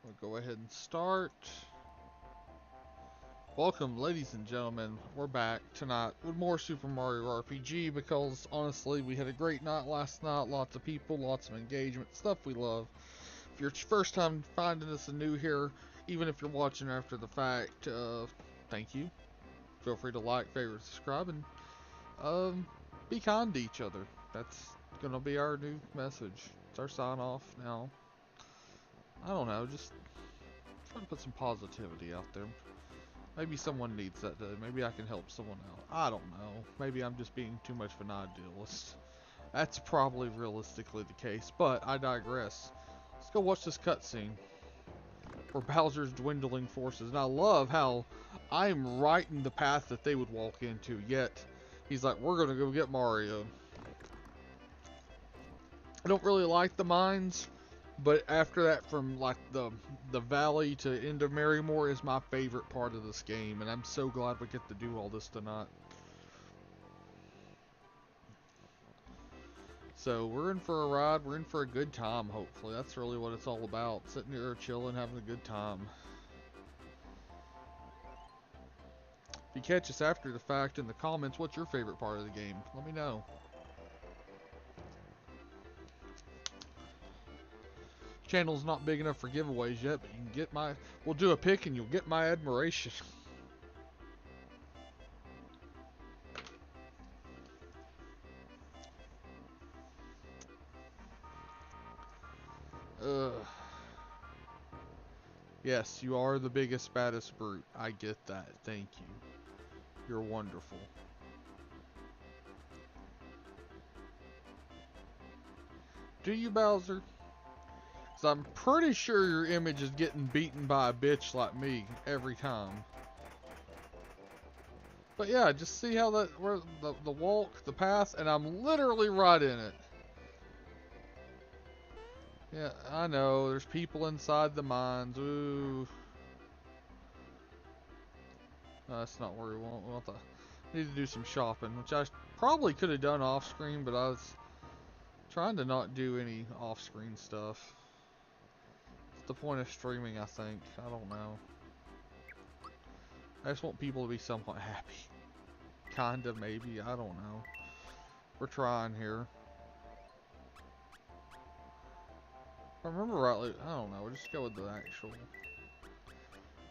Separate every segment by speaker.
Speaker 1: We'll go ahead and start. Welcome, ladies and gentlemen. We're back tonight with more Super Mario RPG because honestly, we had a great night last night. Lots of people, lots of engagement, stuff we love. If you're first time finding us and new here, even if you're watching after the fact, thank you. Feel free to like, favorite, subscribe, and be kind to each other. That's gonna be our new message. It's our sign off now. I don't know, just try to put some positivity out there. Maybe someone needs that day. Maybe I can help someone out. I don't know. Maybe I'm just being too much of an idealist. That's probably realistically the case, but I digress. Let's go watch this cutscene where Bowser's dwindling forces. And I love how I'm right in the path that they would walk into, yet he's like, we're gonna go get Mario. I don't really like the mines, but after that, from like the valley to end of Marrymore is my favorite part of this game, and I'm so glad we get to do all this tonight. So we're in for a ride, we're in for a good time, hopefully. That's really what it's all about, sitting here chilling, having a good time. If you catch us after the fact in the comments, what's your favorite part of the game? Let me know. Channel's not big enough for giveaways yet, but you can get my... We'll do a pick and you'll get my admiration. Ugh. Yes, you are the biggest, baddest brute. I get that. Thank you. You're wonderful. Do you, Bowser? Because I'm pretty sure your image is getting beaten by a bitch like me every time. But yeah, just see how that, where the walk, the path, and I'm literally right in it. Yeah, I know, there's people inside the mines, ooh. No, that's not where we want the... Need to do some shopping, which I probably could have done off screen, but I was trying to not do any off screen stuff. It's the point of streaming, I think. I don't know. I just want people to be somewhat happy. Kinda, maybe, I don't know. We're trying here. If I remember rightly, I don't know, we'll just go with the actual.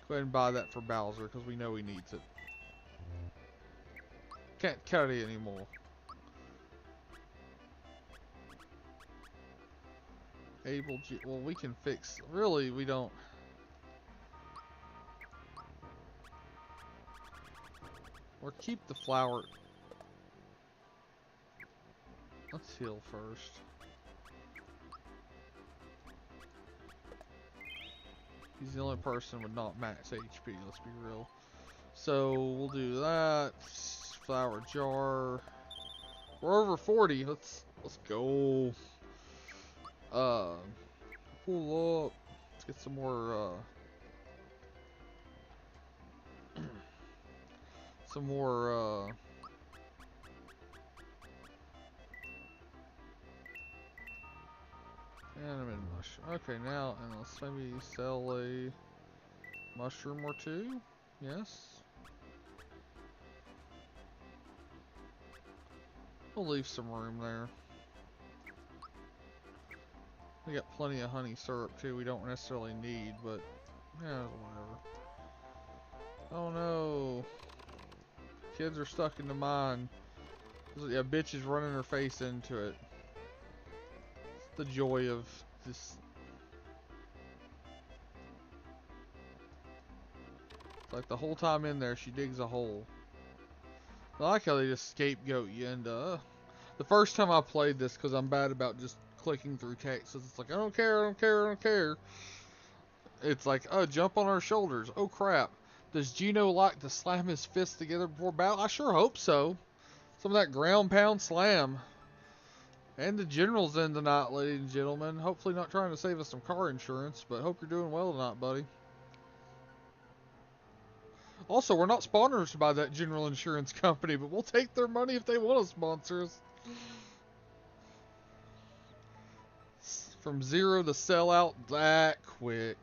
Speaker 1: Go ahead and buy that for Bowser, because we know he needs it. Can't cut it anymore. Able G, well, we can fix, really, we don't. Or keep the flower. Let's heal first. He's the only person with not max HP, let's be real. So we'll do that. Flower jar. We're over 40. Let's go. Pull up. Let's get some more some more animate mushroom. Okay, now, and let's maybe sell a mushroom or two. Yes. We'll leave some room there. We got plenty of honey syrup too. We don't necessarily need, but yeah, whatever. Oh no. Kids are stuck in the mine. Yeah, bitch is running her face into it. It's the joy of this. It's like the whole time in there, she digs a hole. I like how they just scapegoat you into. The first time I played this, because I'm bad about just clicking through text, it's like, I don't care, I don't care, I don't care. It's like, oh, jump on our shoulders. Oh crap. Does Gino like to slam his fists together before battle? I sure hope so. Some of that ground pound slam. And the general's in tonight, ladies and gentlemen. Hopefully not trying to save us some car insurance, but hope you're doing well tonight, buddy. Also, we're not sponsored by that general insurance company, but we'll take their money if they want to sponsor us. From zero to sell out that quick.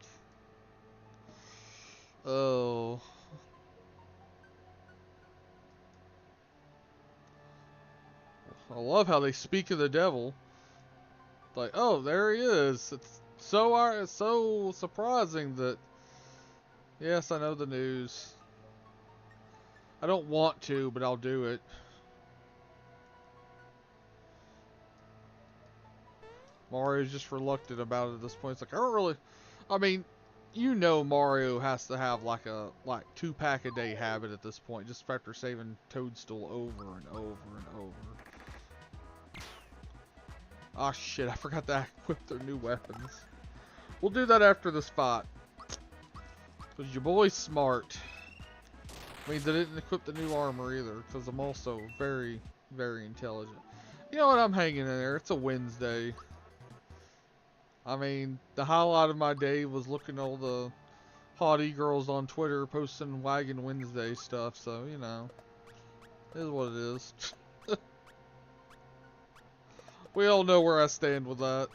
Speaker 1: Oh. I love how they speak of the devil. Like, oh, there he is. It's so surprising that. Yes, I know the news. I don't want to, but I'll do it. Mario's just reluctant about it at this point. It's like, I don't really. I mean, you know Mario has to have like a 2-pack a day habit at this point, just after saving Toadstool over and over and over. Ah, shit, I forgot to equip their new weapons. We'll do that after this fight. Because your boy's smart. Means I didn't equip the new armor either, because I'm also very, very intelligent. You know what? I'm hanging in there. It's a Wednesday. I mean, the highlight of my day was looking at all the hot e-girls on Twitter posting Wagon Wednesday stuff, so, you know. It is what it is. We all know where I stand with that.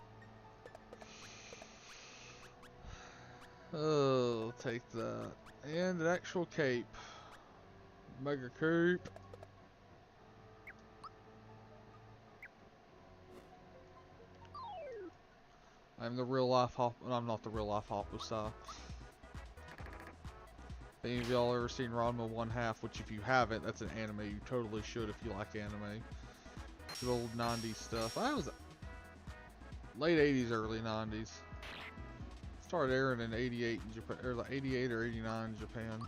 Speaker 1: Oh, take that. And an actual cape. Mega cape. I'm the real life hop. I'm not the real life Hapusa. Any of y'all ever seen Ranma 1/2? Which, if you haven't, that's an anime you totally should if you like anime. Good old 90s stuff. That was late 80s, early 90s. Started airing in 88 in Japan, or like 88 or 89 in Japan.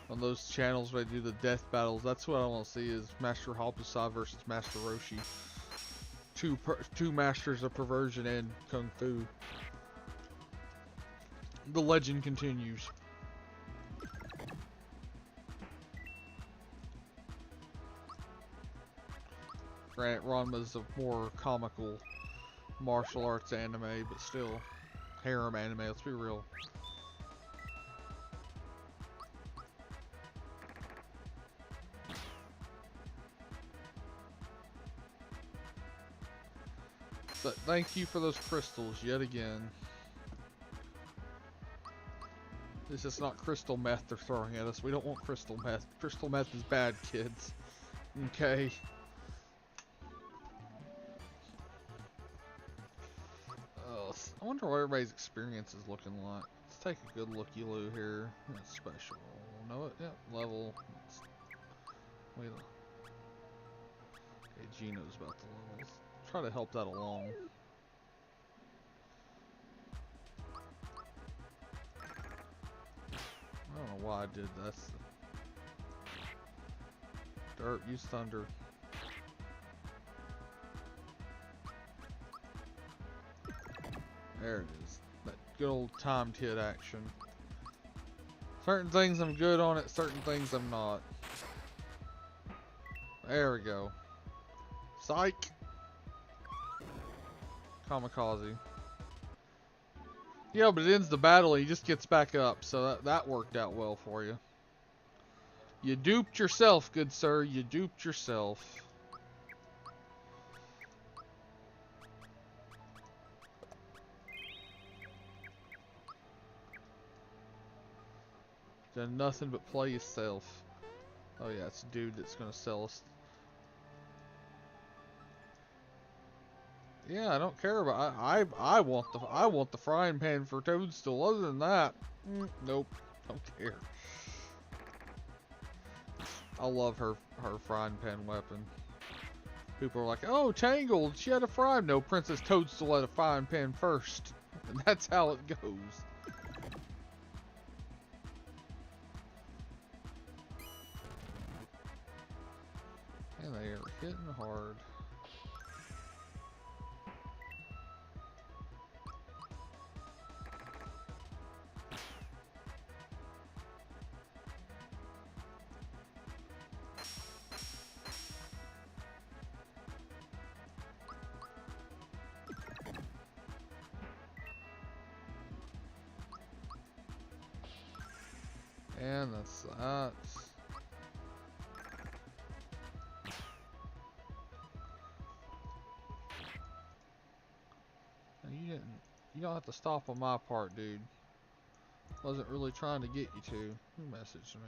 Speaker 1: On those channels where they do the death battles, that's what I want to see is Master Hapusa versus Master Roshi. Two masters of perversion and kung fu. The legend continues. Granted, Ranma's a more comical martial arts anime, but still harem anime. Let's be real. But thank you for those crystals yet again. This is not crystal meth they're throwing at us. We don't want crystal meth. Crystal meth is bad, kids. Okay. I wonder what everybody's experience is looking like. Let's take a good looky-loo here. That's special. Know it? Yep. Level. Wait. Okay, Gino's about the levels. Try to help that along. I don't know why I did this. Dirt, use thunder. There it is. That good old timed hit action. Certain things I'm good on it, certain things I'm not. There we go. Psych! Kamikaze. Yeah, but it ends the battle and he just gets back up, so that worked out well for you. You duped yourself, good sir. You duped yourself. Done nothing but play yourself. Oh yeah, it's a dude that's gonna sell us. Yeah, I don't care about. I want the frying pan for Toadstool. Other than that, nope, don't care. I love her frying pan weapon. People are like, oh, Tangled, she had a frying. No, Princess Toadstool had a frying pan first, and that's how it goes. And they are hitting hard. And that's that. don't have to stop on my part, dude. Wasn't really trying to get you to. Who messaged me?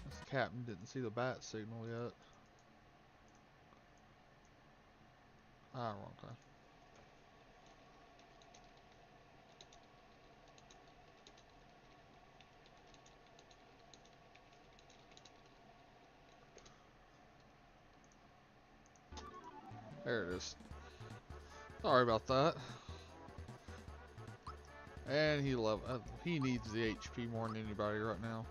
Speaker 1: This captain didn't see the bat signal yet. Ah, wrong time. There it is. Sorry about that. And he needs the HP more than anybody right now.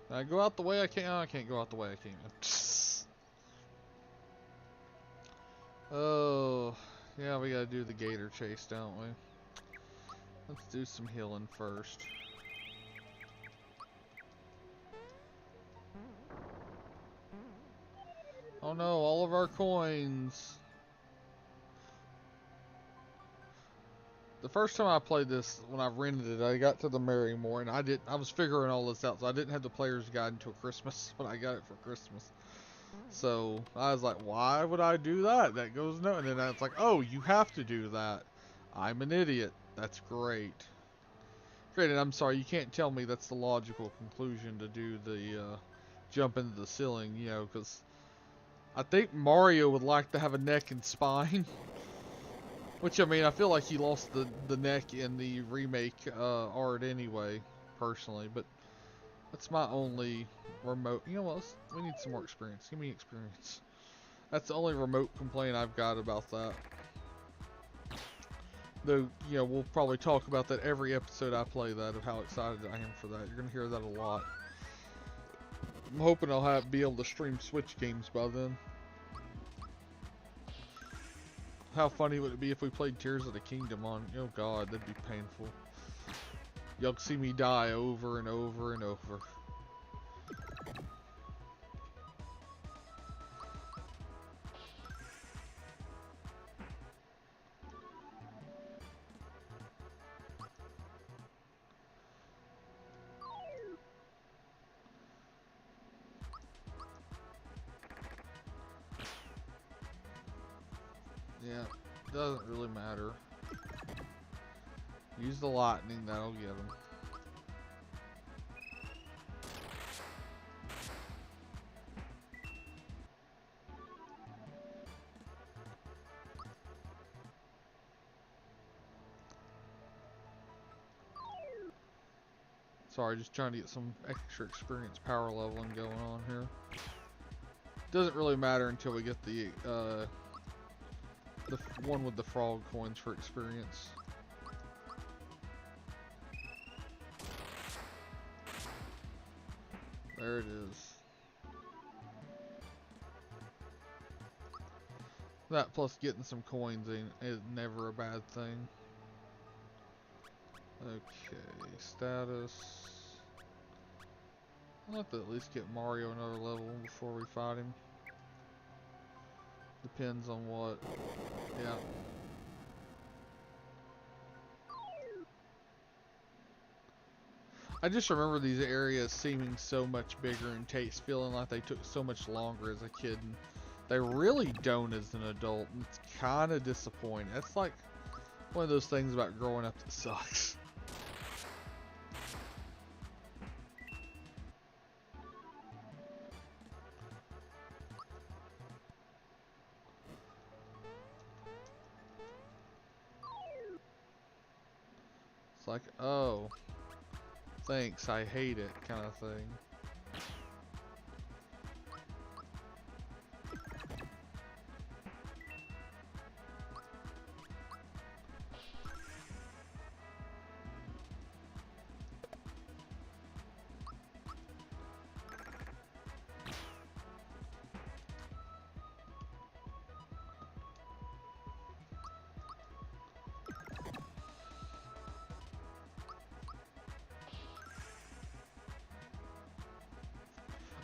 Speaker 1: Can I go out the way I can? Oh, I can't go out the way I can. Oh, yeah, we gotta do the gator chase, don't we? Let's do some healing first. Oh no, all of our coins. The first time I played this, when I rented it, I got to the marrymore, and I was figuring all this out, so I didn't have the player's guide until Christmas, when I got it for Christmas. So, I was like, why would I do that? That goes no, and then I was like, oh, you have to do that. I'm an idiot. That's great. Granted, I'm sorry, you can't tell me that's the logical conclusion to do the, jump into the ceiling, you know, because I think Mario would like to have a neck and spine. Which, I mean, I feel like he lost the neck in the remake art anyway, personally. But that's my only remote. You know what? We need some more experience. Give me experience. That's the only remote complaint I've got about that. Though, you know, we'll probably talk about that every episode I play that, of how excited I am for that. You're going to hear that a lot. I'm hoping I'll be able to stream Switch games by then. How funny would it be if we played Tears of the Kingdom on... Oh god, that'd be painful. You'll see me die over and over and over. Yeah, doesn't really matter. Use the lightning, that'll get him. Sorry, just trying to get some extra experience power leveling going on here. Doesn't really matter until we get the one with the frog coins for experience. There it is. That plus getting some coins is never a bad thing. Okay, status. I'll have to at least get Mario another level before we fight him. Depends on what. Yeah. I just remember these areas seeming so much bigger and feeling like they took so much longer as a kid. And they really don't as an adult. And it's kind of disappointing. That's like one of those things about growing up that sucks. It's like, oh, thanks, I hate it, kind of thing.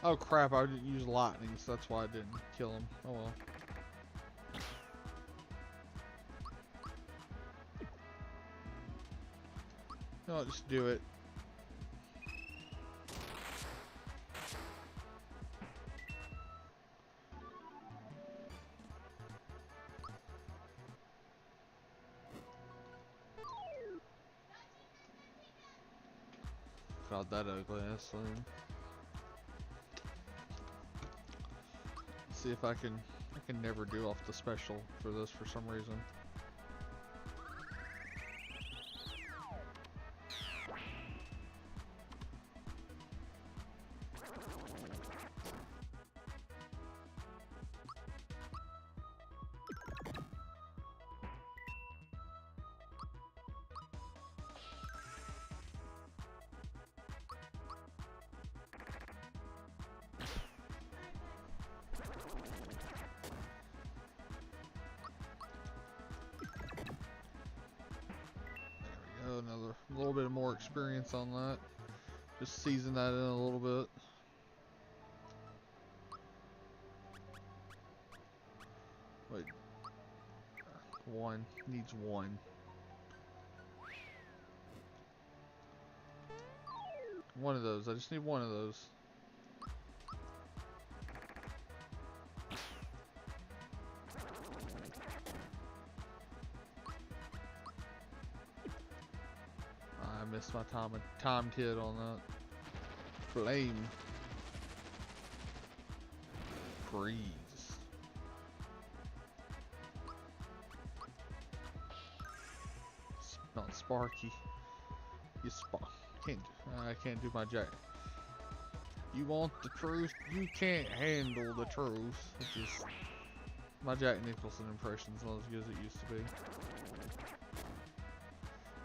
Speaker 1: Oh crap, I didn't use lightning, so that's why I didn't kill him. Oh well. No, just do it. god, that ugly ass thing. See if I can never do off the special for this for some reason. Another little bit more experience on that. Just season that in a little bit. Wait. One. Needs one. One of those. I just need one of those. I missed my timed hit on that. Flame. Freeze. Not Sparky. You I can't do my jack. You want the truth? You can't handle the truth. Which is my Jack Nicholson impression's not as good as it used to be.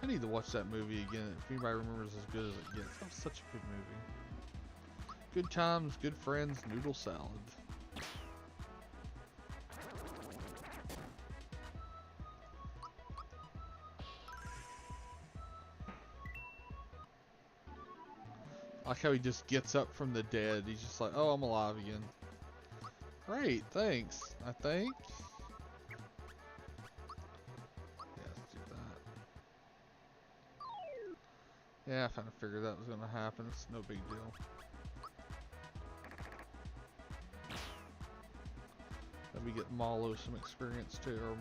Speaker 1: I need to watch that movie again if anybody remembers as good as it gets. That was such a good movie. Good times, good friends, noodle salad. I like how he just gets up from the dead. He's just like, oh, I'm alive again. Great, thanks, I think. Yeah, I kind of figured that was going to happen. It's no big deal. Let me get Malo some experience too, or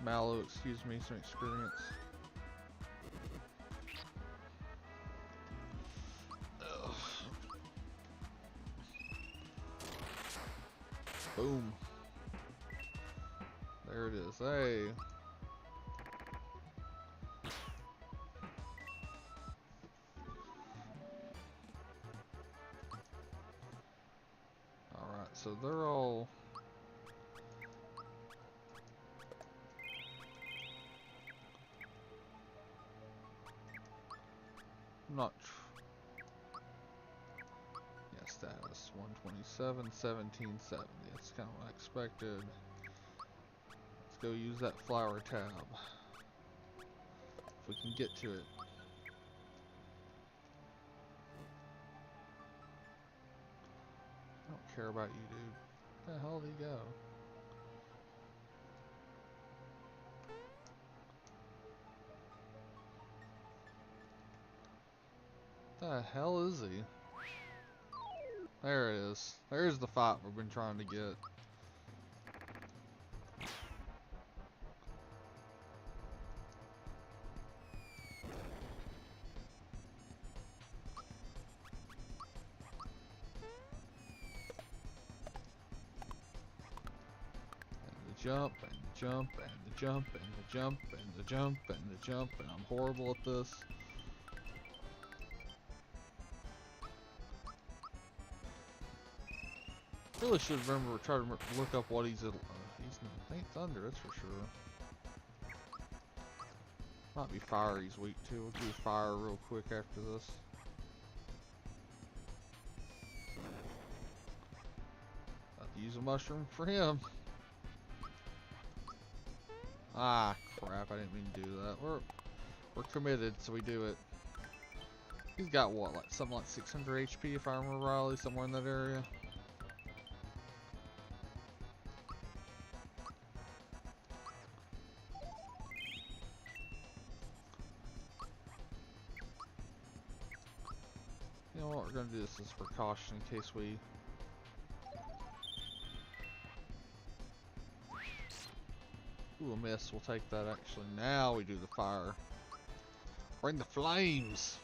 Speaker 1: Mallow, excuse me, some experience. Ugh. Boom. There it is. Hey. So they're all not yeah, status 127 1770. That's kind of what I expected. Let's go use that flower tab if we can get to it. I don't care about you, dude. Where the hell did he go? The hell is he? There it is. There's the fight we've been trying to get. Jump and the jump and the jump and the jump and the jump and the jump, and I'm horrible at this. Really should try to look up what he's at. He's I think thunder, that's for sure. Might be fire he's weak to. We'll do fire real quick after this. About to use a mushroom for him. Ah, crap, I didn't mean to do that. We're committed, so we do it. He's got what, like something like 600 HP if I remember rightly, somewhere in that area. You know what, we're gonna do this as precaution in case we... Ooh, a miss. We'll take that actually. Now we do the fire. Bring the flames!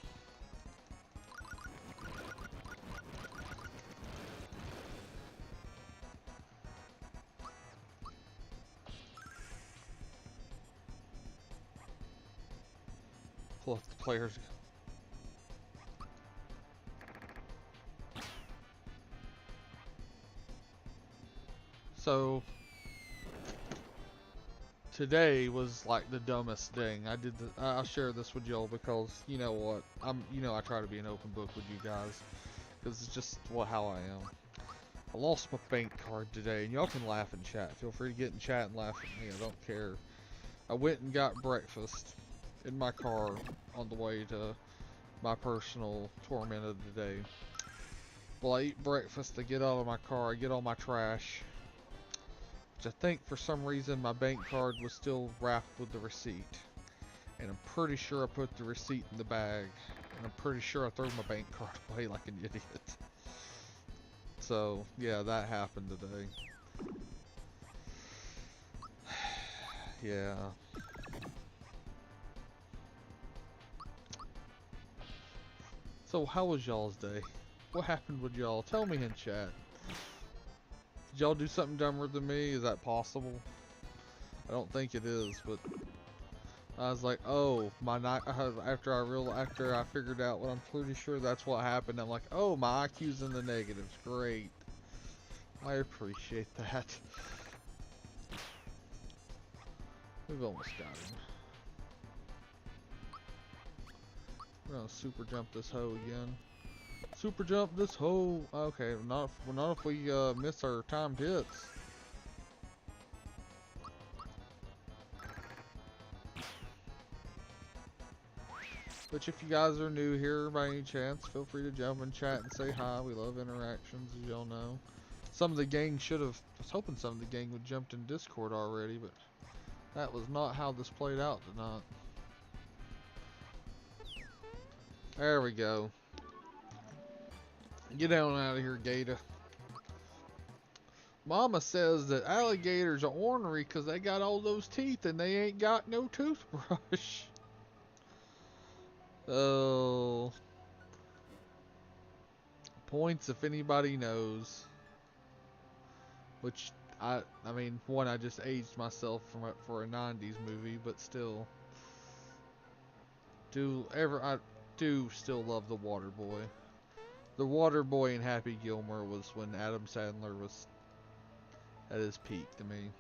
Speaker 1: let the players. So today was like the dumbest thing. I'll share this with y'all because you know what? I try to be an open book with you guys because it's just how I am. I lost my bank card today, and y'all can laugh in chat. Feel free to get in chat and laugh at me. I don't care. I went and got breakfast in my car on the way to my personal torment of the day. Well, I eat breakfast, I get out of my car, I get all my trash, which I think for some reason my bank card was still wrapped with the receipt. And I'm pretty sure I put the receipt in the bag. And I'm pretty sure I threw my bank card away like an idiot. So, yeah, that happened today. Yeah. So, how was y'all's day? What happened with y'all? Tell me in chat. Did y'all do something dumber than me? Is that possible? I don't think it is, but I was like, oh, my night. After I figured out what I'm pretty sure that's what happened. I'm like, oh, my IQ's in the negatives. Great. I appreciate that. We've almost got him. We're gonna super jump this hoe again. Super jump this hoe. Okay, not if we miss our timed hits. Which, if you guys are new here by any chance, feel free to jump in chat and say hi. We love interactions, as y'all know. Some of the gang should have. I was hoping some of the gang would jumped in Discord already, but that was not how this played out tonight. There we go. Get on out of here, Gator. Mama says that alligators are ornery because they got all those teeth and they ain't got no toothbrush. Oh. Points if anybody knows. Which, I mean, one, I just aged myself for a 90s movie, but still. I do still love The Waterboy. The Waterboy in Happy Gilmore was when Adam Sandler was at his peak to me.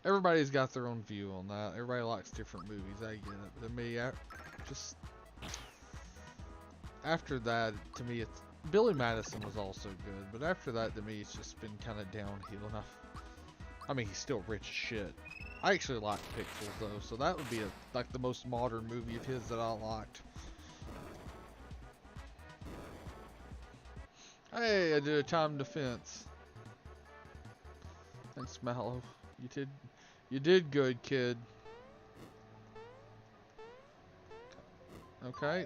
Speaker 1: Everybody's got their own view on that. Everybody likes different movies. I get it. But to me, after that, to me, Billy Madison was also good. But after that, to me, it's just been kind of downhill. I mean, he's still rich as shit. I actually like Pixels though, so that would be like the most modern movie of his that I liked. Hey, I did a time defense. Thanks, Mallow. You did good, kid. Okay.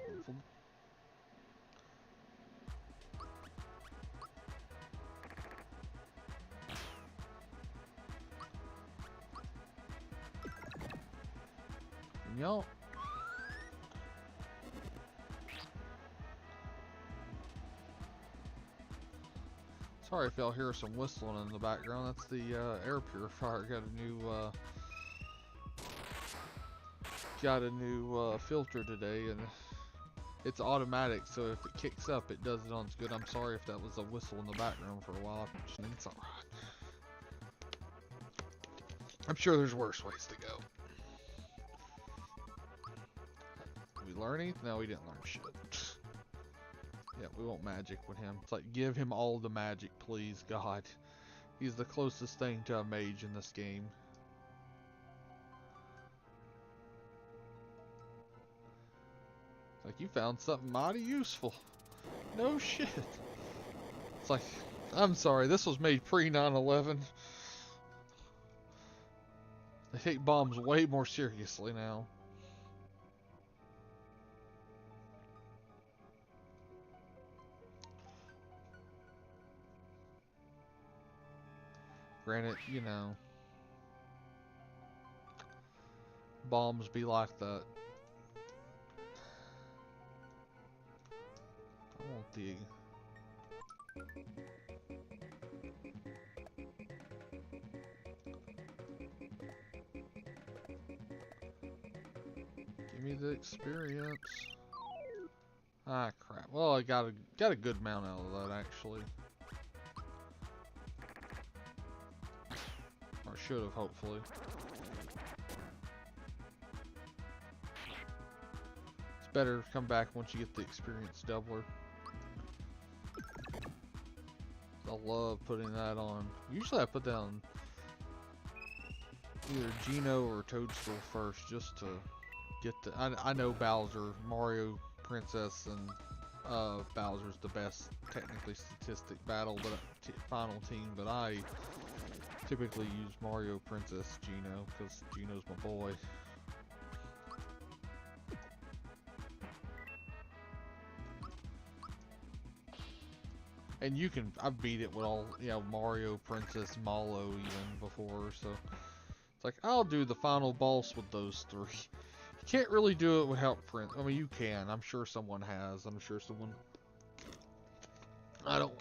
Speaker 1: Y'all. Sorry if y'all hear some whistling in the background. That's the air purifier. Got a new filter today, and it's automatic. So if it kicks up, it does it on. It's good. I'm sorry if that was a whistle in the background for a while. It's alright. I'm sure there's worse ways to go. Did we learn anything? No, we didn't learn shit. Yeah, we want magic with him. It's like, give him all the magic, please, God. He's the closest thing to a mage in this game. It's like, you found something mighty useful. No shit. It's like, I'm sorry, this was made pre-9/11. They take bombs way more seriously now. Granted, you know, bombs be like that. I want the... Give me the experience. Ah, crap. Well, I got a good amount out of that, actually. Or should have, hopefully. It's better to come back once you get the experience doubler. I love putting that on. Usually I put down either Geno or Toadstool first, just to get the... I know Bowser, Mario, Princess, and Bowser's the best technically statistic battle, but final team, but I typically use Mario, Princess, Geno, because Geno's my boy. And you can, I've beat it with all, you know, Mario, Princess, Malo even before, so it's like, I'll do the final boss with those three. You can't really do it without Prince. I mean, you can. I'm sure someone has. I'm sure someone... I don't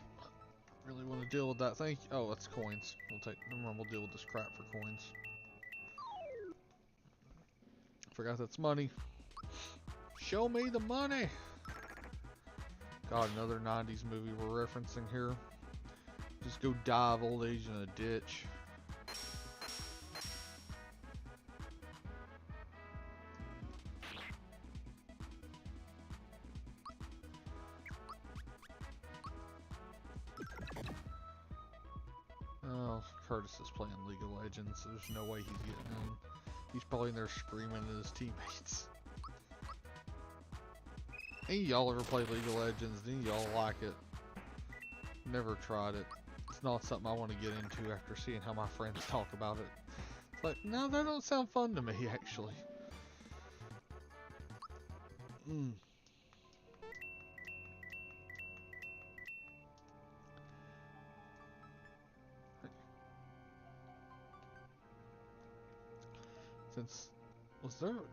Speaker 1: really want to deal with that. Thank you. Oh, that's coins. We'll deal with this crap for coins. Forgot that's money. Show me the money! God, another 90s movie we're referencing here. Just go die of old age in a ditch. Oh, Curtis is playing League of Legends, so there's no way he's getting in. He's probably in there screaming at his teammates. Any of y'all ever play League of Legends? Any of y'all like it? Never tried it. It's not something I want to get into after seeing how my friends talk about it. It's like, no, that don't sound fun to me, actually.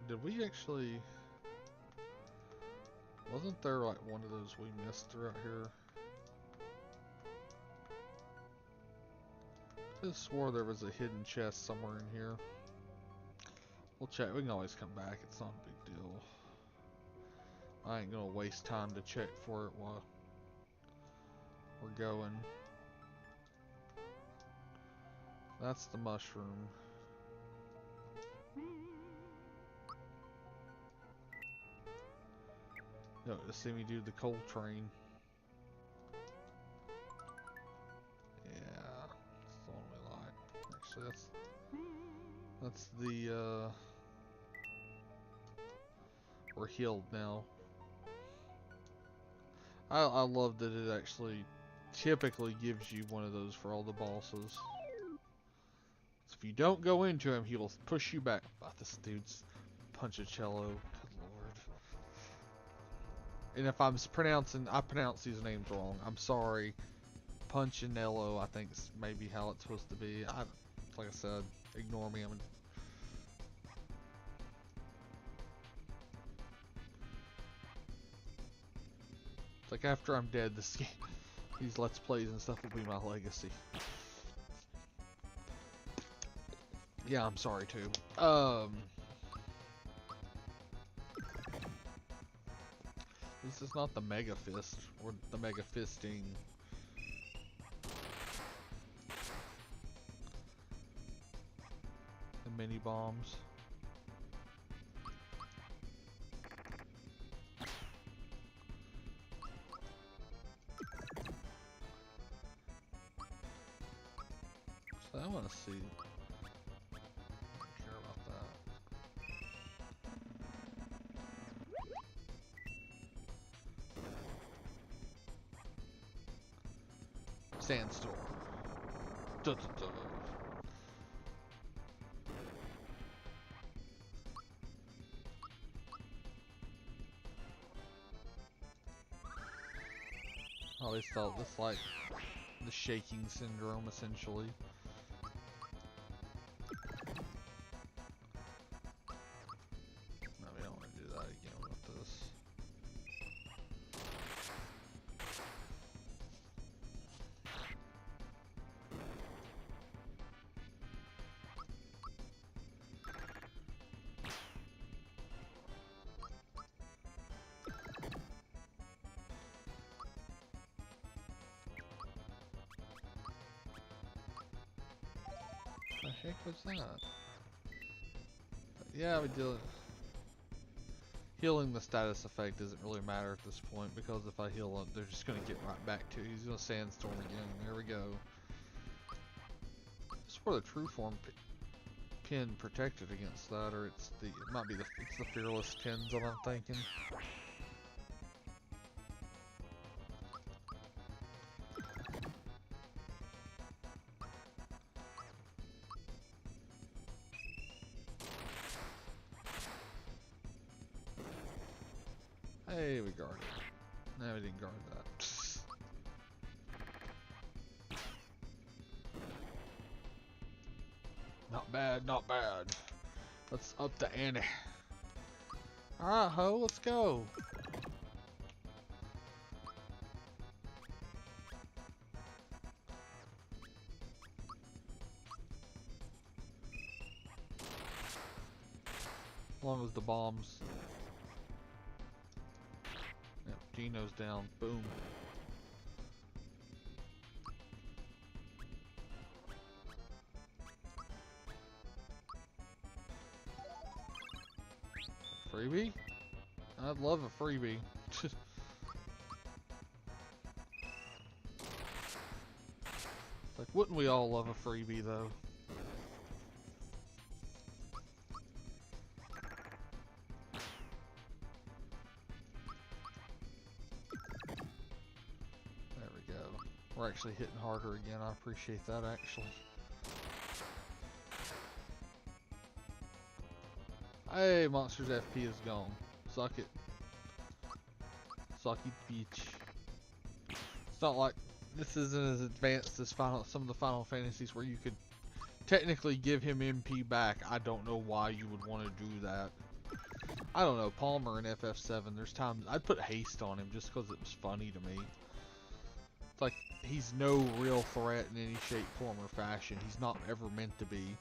Speaker 1: Did we actually... Wasn't there like one of those we missed throughout here? I just swore there was a hidden chest somewhere in here. We'll check. We can always come back. It's not a big deal. I ain't gonna waste time to check for it while we're going. That's the mushroom. No, to see me do the coal train. Yeah, that's the one we like. Actually, that's the we're healed now. I love that it actually typically gives you one of those for all the bosses. So if you don't go into him, he will push you back. Oh, this dude's Punchicello. Good lord. And if I pronounce these names wrong, I'm sorry. Punchinello, I think is maybe how it's supposed to be. Like I said, ignore me. It's like after I'm dead, these Let's Plays and stuff will be my legacy. Yeah, I'm sorry too. This is not the Mega Fist or the Mega Fisting. The mini bombs. So I want to see. I don't care about that. Sandstorm. Duh, duh, duh. I always felt this like the shaking syndrome, essentially. No, we don't want to do that again with this. heck was that? Yeah, we do. Healing the status effect doesn't really matter at this point because if I heal him, they're just gonna get right back to it. He's gonna sandstorm again. There we go. This is where the true form pin protected against that, or it's the it might be it's the fearless pins that I'm thinking. Hey, we guarded. No, we didn't guard that. Not bad, not bad. Let's up the ante. Alright, ho, let's go. As long as the bombs. Yep, Gino's down. Boom. Freebie? I'd love a freebie. It's like, wouldn't we all love a freebie though? There we go. We're actually hitting harder again. I appreciate that actually. Hey, Monsters FP is gone. Suck it. Sucky beach. It's not like this isn't as advanced as some of the Final Fantasies where you could technically give him MP back. I don't know why you would want to do that. I don't know, Palmer in FF7, there's times I'd put haste on him just because it was funny to me. It's like he's no real threat in any shape, form, or fashion. He's not ever meant to be.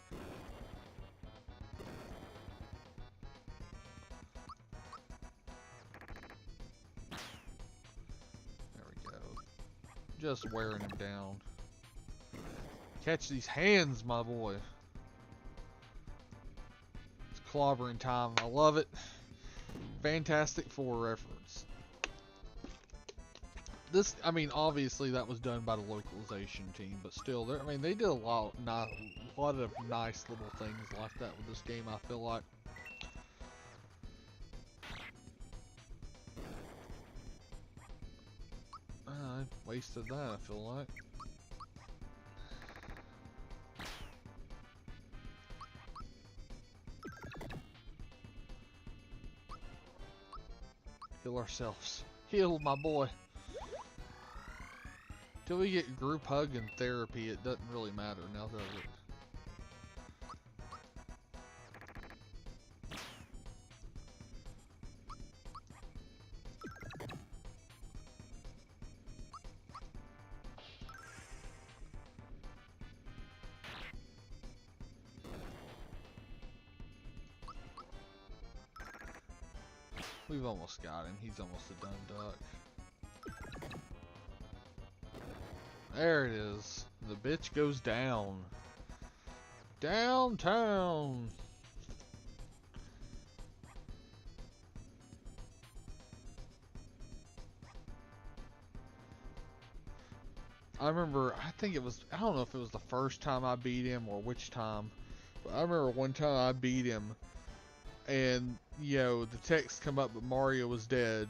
Speaker 1: Just wearing him down. Catch these hands, my boy. It's clobbering time. I love it. Fantastic Four reference. This, I mean, obviously that was done by the localization team, but still, I mean, they did a lot of nice little things like that with this game, I feel like. I wasted that, I feel like. Heal ourselves. Heal, my boy. Till we get group hug and therapy, it doesn't really matter now, does it? We've almost got him. He's almost a done duck. There it is. The bitch goes down. Downtown. I remember, I think it was, I don't know if it was the first time I beat him or which time, but I remember one time I beat him and, you know, the text come up but Mario was dead.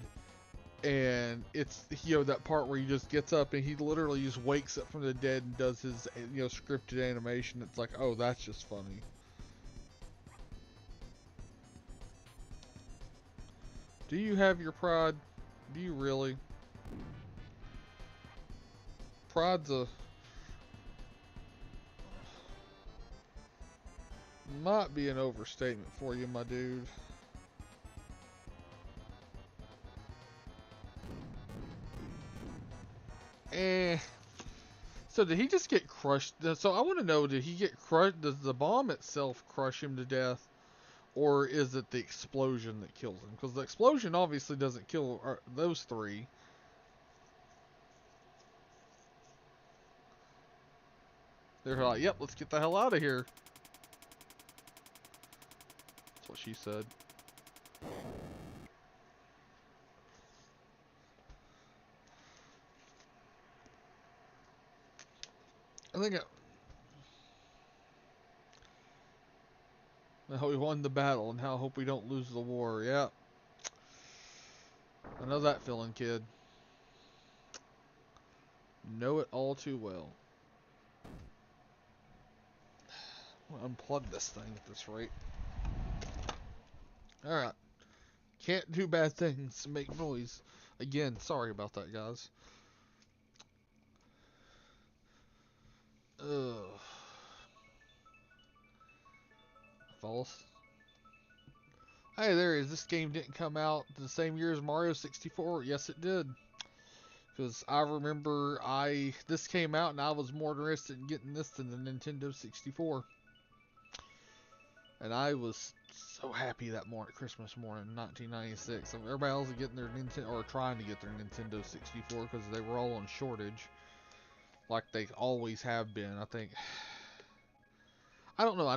Speaker 1: And it's, you know, that part where he just gets up and he literally just wakes up from the dead and does his, you know, scripted animation. It's like, oh, that's just funny. Do you have your pride? Do you really? Pride's might be an overstatement for you, my dude. So did he just get crushed? So I want to know, did he get crushed? Does the bomb itself crush him to death? Or is it the explosion that kills him? Because the explosion obviously doesn't kill those three. They're like, yep, let's get the hell out of here. what she said. I think how we won the battle and how I hope we don't lose the war. Yeah. I know that feeling, kid. Know it all too well. I'm gonna unplug this thing at this rate. Alright. Can't do bad things. Make noise. Again, sorry about that, guys. Ugh. False. Hey, there it is. This game didn't come out the same year as Mario 64. Yes, it did. Because I remember this came out and I was more interested in getting this than the Nintendo 64. And I was so happy that morning, Christmas morning, 1996. Everybody else was getting their Nintendo, or trying to get their Nintendo 64 because they were all on shortage, like they always have been. I think. I don't know.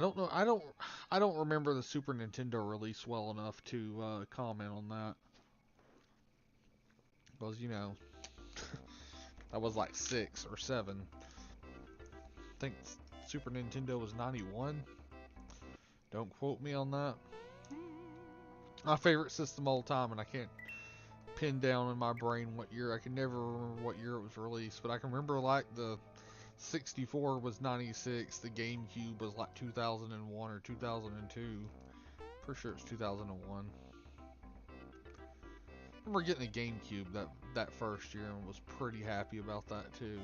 Speaker 1: I don't remember the Super Nintendo release well enough to comment on that. Because I was like 6 or 7. I think Super Nintendo was 91. Don't quote me on that. My favorite system all the time, and I can't pin down in my brain what year. I can never remember what year it was released, but I can remember like the 64 was 96, the GameCube was like 2001 or 2002. Pretty sure it's 2001. I remember getting a GameCube that first year and was pretty happy about that too.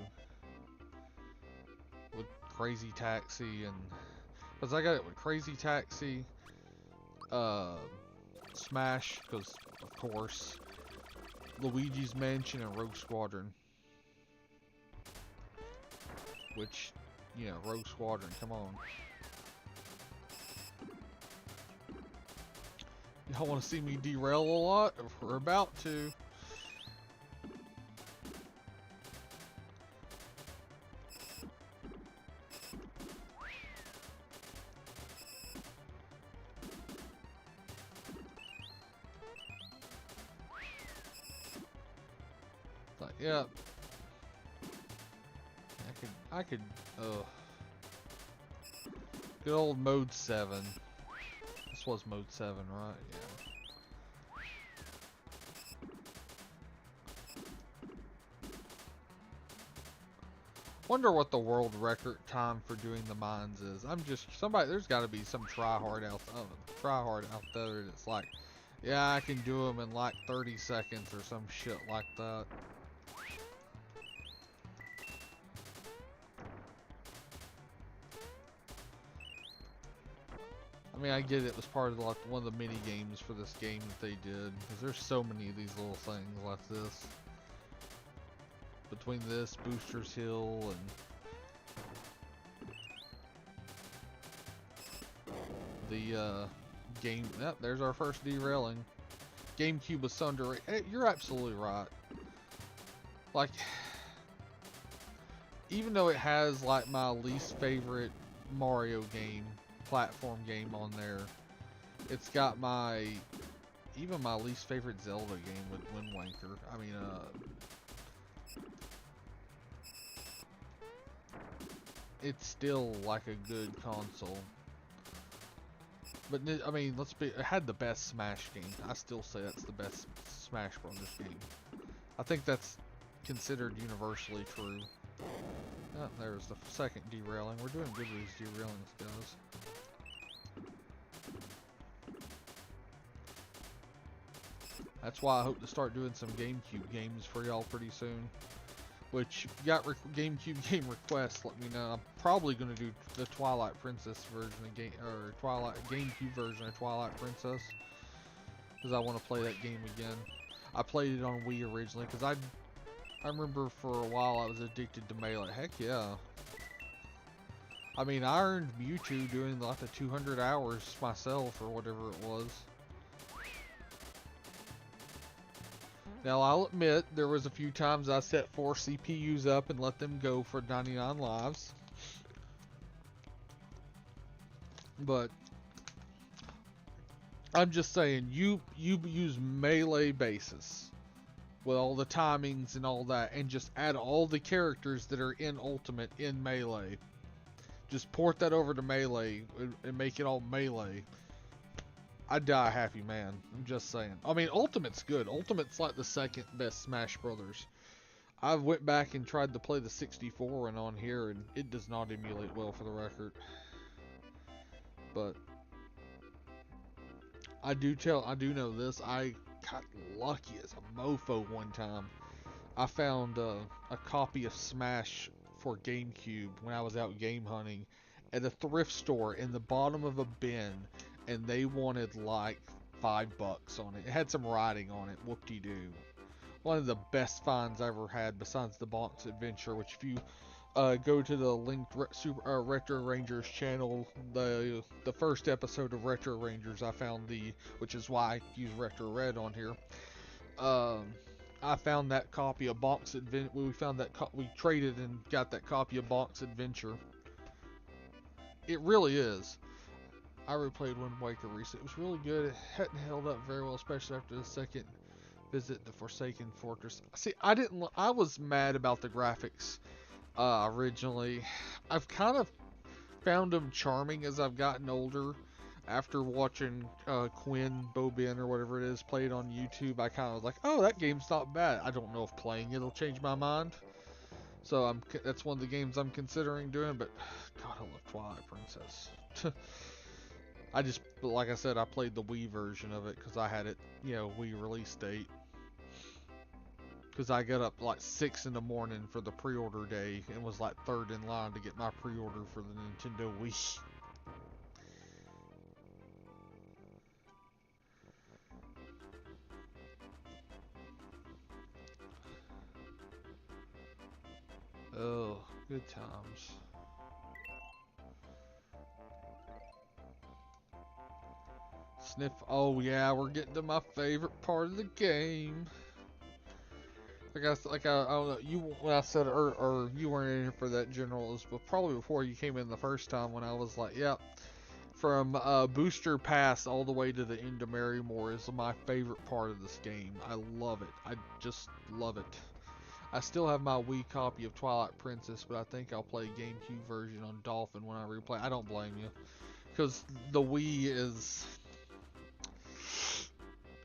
Speaker 1: With Crazy Taxi and because I got it with Crazy Taxi, Smash, because of course, Luigi's Mansion and Rogue Squadron. Which, Rogue Squadron, come on. Y'all want to see me derail a lot? We're about to. Like, yeah. I could, good old mode 7. This was mode 7, right? Yeah. Wonder what the world record time for doing the mines is. There's got to be some tryhard out there that's like, yeah, I can do them in like 30 seconds or some shit like that. I mean, I get it was part of like one of the mini games for this game that they did, because there's so many of these little things like this. Between this, Booster's Hill, and the game. Yep, there's our first derailing. GameCube was underrated. Hey, you're absolutely right. Like, even though it has like my least favorite Mario game, platform game on there, it's got even my least favorite Zelda game with Wind Waker. I mean, it's still like a good console. But I mean, it had the best Smash game. I still say that's the best Smash Brothers game. I think that's considered universally true. Oh, there's the second derailing. We're doing good with these derailings, guys. That's why I hope to start doing some GameCube games for y'all pretty soon. Which, if you got GameCube game requests, let me know. I'm probably going to do the Twilight Princess version of GameCube version of Twilight Princess. Because I want to play that game again. I played it on Wii originally, because I remember for a while I was addicted to Melee. Heck yeah. I mean, I earned Mewtwo doing like the 200 hours myself, or whatever it was. Now, I'll admit, there was a few times I set 4 CPUs up and let them go for 99 lives. But I'm just saying, you use melee basis with all the timings and all that, and just add all the characters that are in Ultimate in melee. Just port that over to melee and make it all melee. I'd die a happy man. I'm just saying. I mean, Ultimate's good. Ultimate's like the second best Smash Brothers. I went back and tried to play the 64 and on here, and it does not emulate well, for the record. But I do know this. I got lucky as a mofo one time. I found a copy of Smash for GameCube when I was out game hunting at a thrift store in the bottom of a bin, and they wanted like $5 on it. It had some writing on it. Whoop-de-doo. One of the best finds I ever had, besides the Bonk's Adventure, which if you go to the linked Retro Rangers channel, the first episode of Retro Rangers, I found which is why I use Retro Red on here. I found that copy of Bonk's Adventure. We found that we traded and got that copy of Bonk's Adventure. It really is. I replayed Wind Waker recently. It was really good. It hadn't held up very well, especially after the second visit the Forsaken Fortress. See, I was mad about the graphics originally. I've kind of found them charming as I've gotten older. After watching Quinn Bobin or whatever it is played on YouTube, I kind of was like, oh, that game's not bad. I don't know if playing it'll change my mind. So that's one of the games I'm considering doing. But God, I love Twilight Princess. Like I said, I played the Wii version of it because I had it, Wii release date. Because I got up like 6 in the morning for the pre-order day and was like third in line to get my pre-order for the Nintendo Wii. Oh, good times. Sniff. Oh yeah, we're getting to my favorite part of the game. I don't know. When I said or you weren't in here for that general, it was probably before you came in the first time when I was like, yep. From Booster Pass all the way to the end of Marrymore is my favorite part of this game. I love it. I just love it. I still have my Wii copy of Twilight Princess, but I think I'll play GameCube version on Dolphin when I replay. I don't blame you, because the Wii is.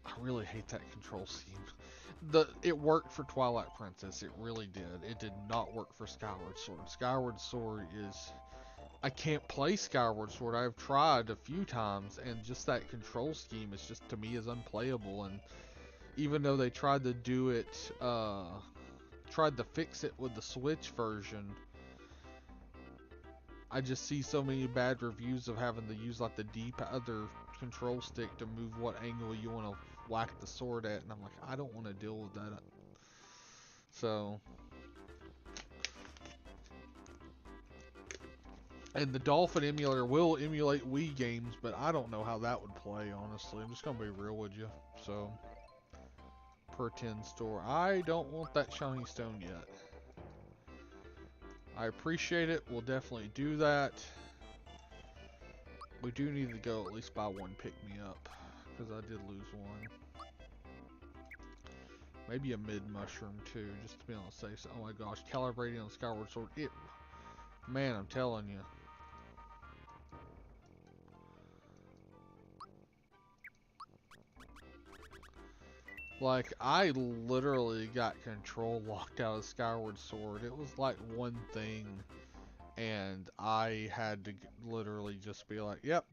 Speaker 1: I really hate that control scheme. It worked for Twilight Princess. It really did. It did not work for Skyward Sword. Skyward Sword is. I can't play Skyward Sword. I've tried a few times, and just that control scheme is just, to me, is unplayable. And even though they tried to do it, tried to fix it with the Switch version, I just see so many bad reviews of having to use like the other control stick to move what angle you want to whack the sword at, and I'm like, I don't want to deal with that. So, and the Dolphin emulator will emulate Wii games, but I don't know how that would play, honestly. I'm just gonna be real with you. So, per 10 store, I don't want that shiny stone yet. I appreciate it. We'll definitely do that. We do need to go at least buy one pick-me-up, because I did lose one. Maybe a mid-mushroom, too, just to be on the safe side. Oh my gosh, calibrating on Skyward Sword. Man, I'm telling you. Like, I literally got control locked out of Skyward Sword. It was like one thing, and I had to literally just be like, yep,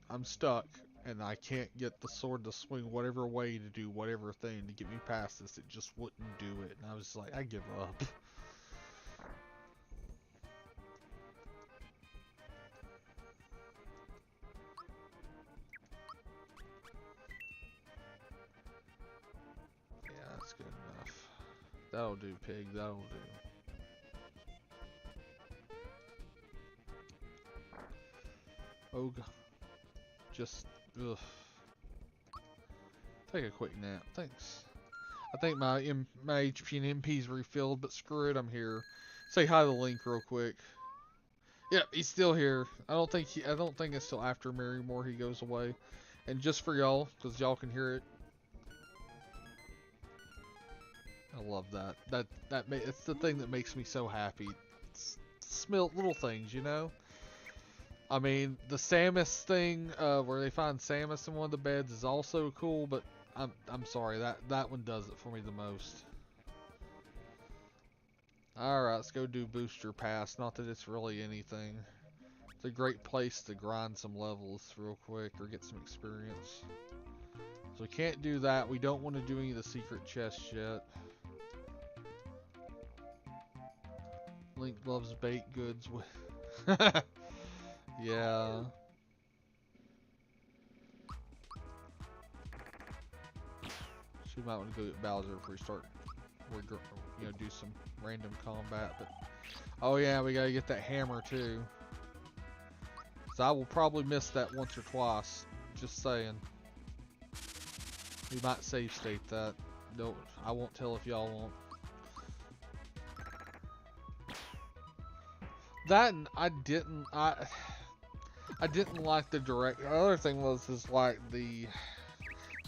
Speaker 1: I'm stuck, and I can't get the sword to swing whatever way to do whatever thing to get me past this. It just wouldn't do it, and I was like, I give up. Yeah, that's good enough. That'll do, pig. That'll do. Oh, God. Just, ugh. Take a quick nap. Thanks. I think my HP and MP's refilled, but screw it, I'm here. Say hi to Link real quick. Yep, he's still here. I don't think it's till after Marrymore he goes away. And just for y'all, because y'all can hear it. I love that. It's the thing that makes me so happy. Smell little things, you know. I mean, the Samus thing, where they find Samus in one of the beds, is also cool. But I'm sorry, that one does it for me the most. All right, let's go do Booster Pass. Not that it's really anything. It's a great place to grind some levels real quick or get some experience. So we can't do that. We don't want to do any of the secret chests yet. Link loves baked goods with... Yeah. She might want to go get Bowser before we start, do some random combat. But oh yeah, we gotta get that hammer too. So I will probably miss that once or twice. Just saying. We might save state that. No, I won't tell if y'all won't. That I didn't like the direct. The other thing is like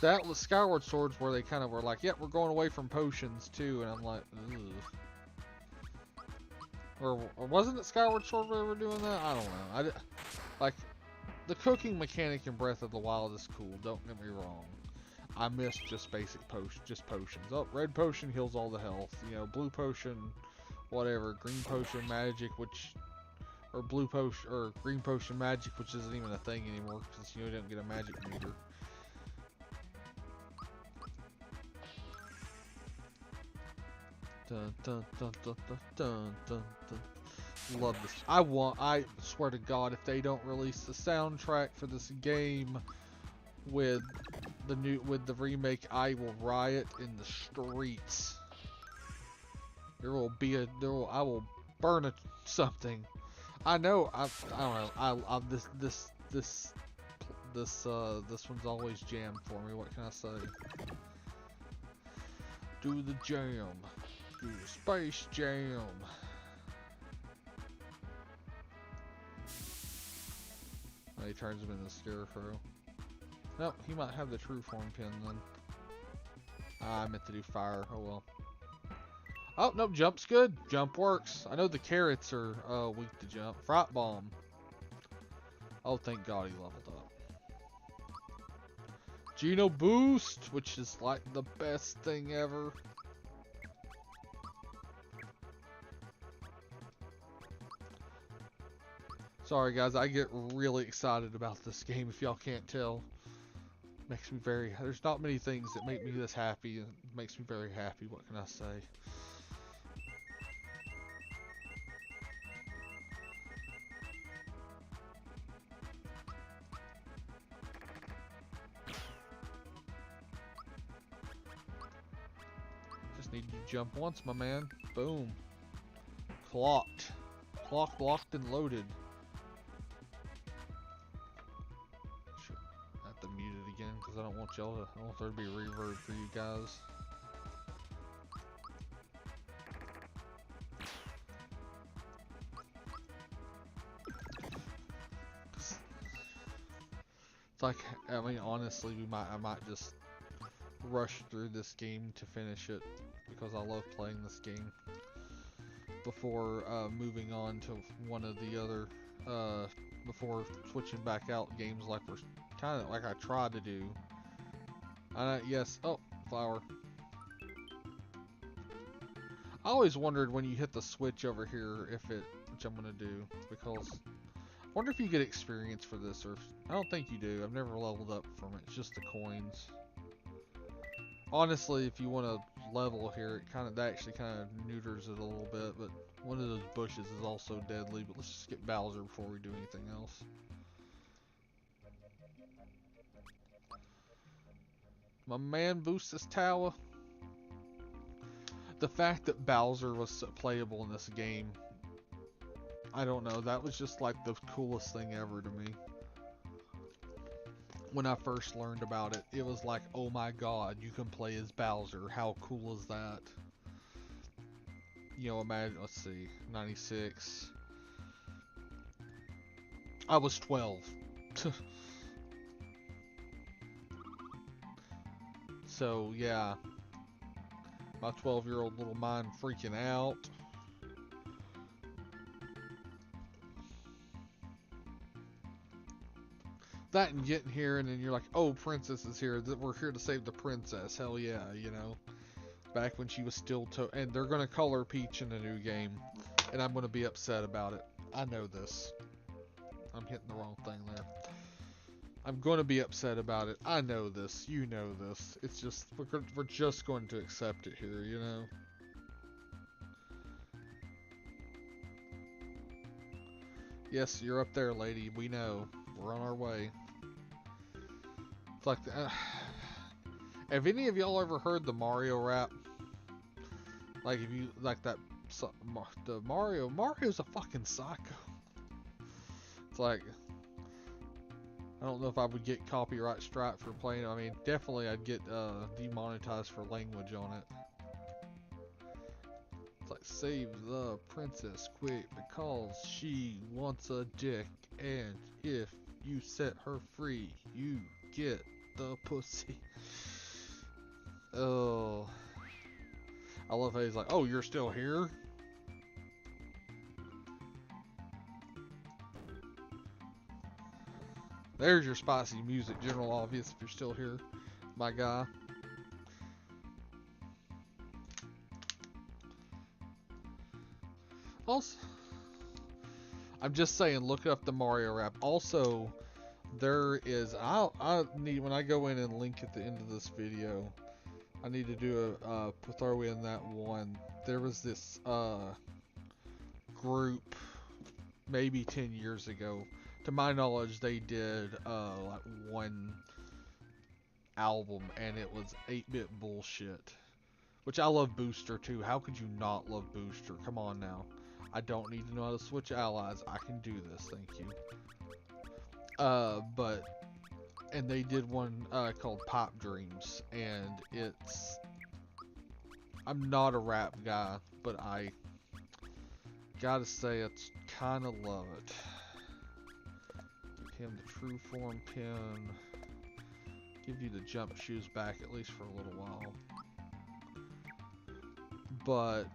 Speaker 1: that was Skyward Swords where they kind of were like, yep, we're going away from potions too, and I'm like, ugh. Or wasn't it Skyward Sword where they were doing that? I don't know. Like the cooking mechanic in Breath of the Wild is cool. Don't get me wrong. I miss just basic potions. Oh, red potion heals all the health. You know, blue potion, whatever. Green potion magic, or blue potion or green potion magic, which isn't even a thing anymore because you don't get a magic meter. Dun, dun, dun, dun, dun, dun, dun, dun. Love this. I swear to God, if they don't release the soundtrack for this game with the remake, I will riot in the streets. I will burn something. I know. I don't know. This one's always jammed for me. What can I say? Do the jam. Do the Space Jam. Oh, he turns him into a scarecrow. Nope, he might have the true form pin then. I meant to do fire. Oh well. Oh, no, jump's good. Jump works. I know the carrots are weak to jump. Fright bomb. Oh, thank God he leveled up. Geno boost, which is like the best thing ever. Sorry guys, I get really excited about this game if y'all can't tell. Makes me very... There's not many things that make me this happy, and it makes me very happy. What can I say? Just need to jump once, my man. Boom. Clocked. Clocked, locked, and loaded. I have to mute it again because I don't want y'all to... I don't want there to be reverb for you guys. It's like, I mean, honestly, I might just rush through this game to finish it because I love playing this game before moving on to one of the other, before switching back out games like we're kind of like I tried to do. Yes, oh, flower. I always wondered when you hit the switch over here which I'm gonna do, because I wonder if you get experience for this, or I don't think you do. I've never leveled up from it. It's just the coins. Honestly, if you want to level here, that actually kind of neuters it a little bit. But one of those bushes is also deadly. But let's just get Bowser before we do anything else. My man boosts this tower. The fact that Bowser was playable in this game, I don't know, that was just like the coolest thing ever to me. When I first learned about it, it was like, oh my God, you can play as Bowser. How cool is that? You know, imagine, let's see, 96. I was 12. So yeah, my 12-year-old little mind freaking out. That and getting here, and then you're like, oh, princess is here. We're here to save the princess. Hell yeah, you know. Back when she was still and they're gonna color Peach in a new game, and I'm gonna be upset about it. I know this. I'm hitting the wrong thing there. I'm gonna be upset about it. I know this. You know this. It's just we're just going to accept it here, you know. Yes, you're up there, lady. We know. We're on our way. It's like have any of y'all ever heard the Mario rap? Like, if you like that, the Mario's a fucking psycho. It's like, I don't know if I would get copyright strike for playing. I mean, definitely I'd get demonetized for language on it. It's like, save the princess quick because she wants a dick, and if you set her free, you get the pussy. Oh. I love how he's like, oh, you're still here? There's your spicy music, General Obvious, if you're still here, my guy. Also, I'm just saying, look up the Mario rap. Also, there is, I need, when I go in and link at the end of this video, I need to do throw in that one. There was this group maybe 10 years ago. To my knowledge, they did like one album, and it was 8-bit bullshit. Which I love Booster too. How could you not love Booster? Come on now. I don't need to know how to switch allies. I can do this, thank you. And they did one called Pop Dreams, and I'm not a rap guy, but I gotta say it's kind of love it. Give him the true form pin. Give you the jump shoes back at least for a little while. But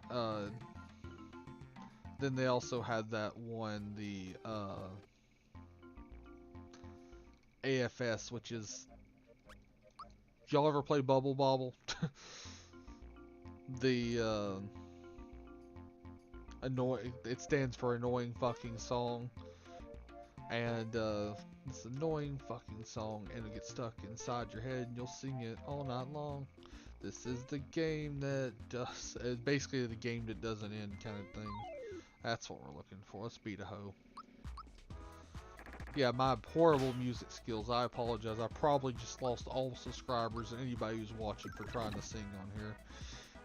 Speaker 1: then they also had that one, the AFS, which is, y'all ever play Bubble Bobble? The it stands for annoying fucking song, and this annoying fucking song, and it gets stuck inside your head, and you'll sing it all night long. This is the game that does, basically the game that doesn't end kind of thing. That's what we're looking for. Let's beat a hoe. Yeah, my horrible music skills, I apologize. I probably just lost all subscribers and anybody who's watching for trying to sing on here.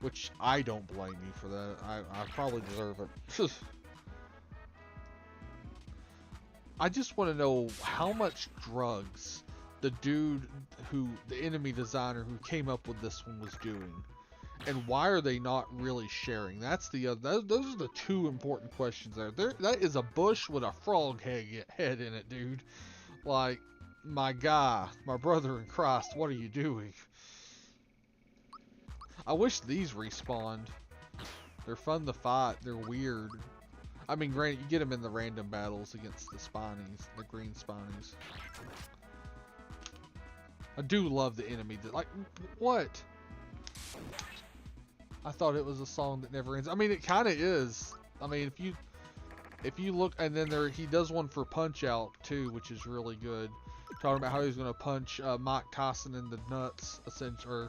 Speaker 1: Which, I don't blame you for that. I probably deserve it. I just want to know how much drugs the enemy designer who came up with this one was doing. And why are they not really sharing? That's the those are the two important questions there. That is a bush with a frog head in it, dude. Like, my guy, my brother in Christ, what are you doing? I wish these respawned. They're fun to fight. They're weird. I mean, granted, you get them in the random battles against the Spinies, the green Spinies. I do love the enemy. Like, what? I thought it was a song that never ends. I mean, it kind of is. I mean, if you look, and then he does one for Punch Out too, which is really good. Talking about how he's gonna punch Mike Tyson in the nuts, essentially,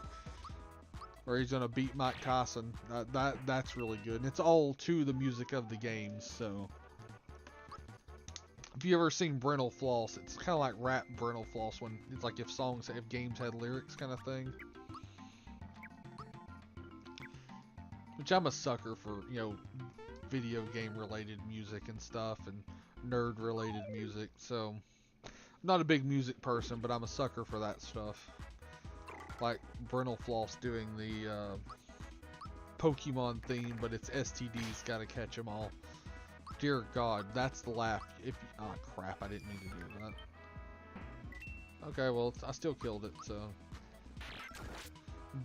Speaker 1: or he's gonna beat Mike Tyson. That's really good, and it's all to the music of the games. So, if you ever seen Brental Floss, it's kind of like rap Brental Floss, when it's like if games had lyrics kind of thing. Which I'm a sucker for, you know, video game related music and stuff, and nerd related music. So, I'm not a big music person, but I'm a sucker for that stuff. Like Brental Floss doing the Pokemon theme, but it's STDs, gotta catch them all. Dear God, that's the laugh. Oh crap, I didn't need to do that. Okay, well, I still killed it, so.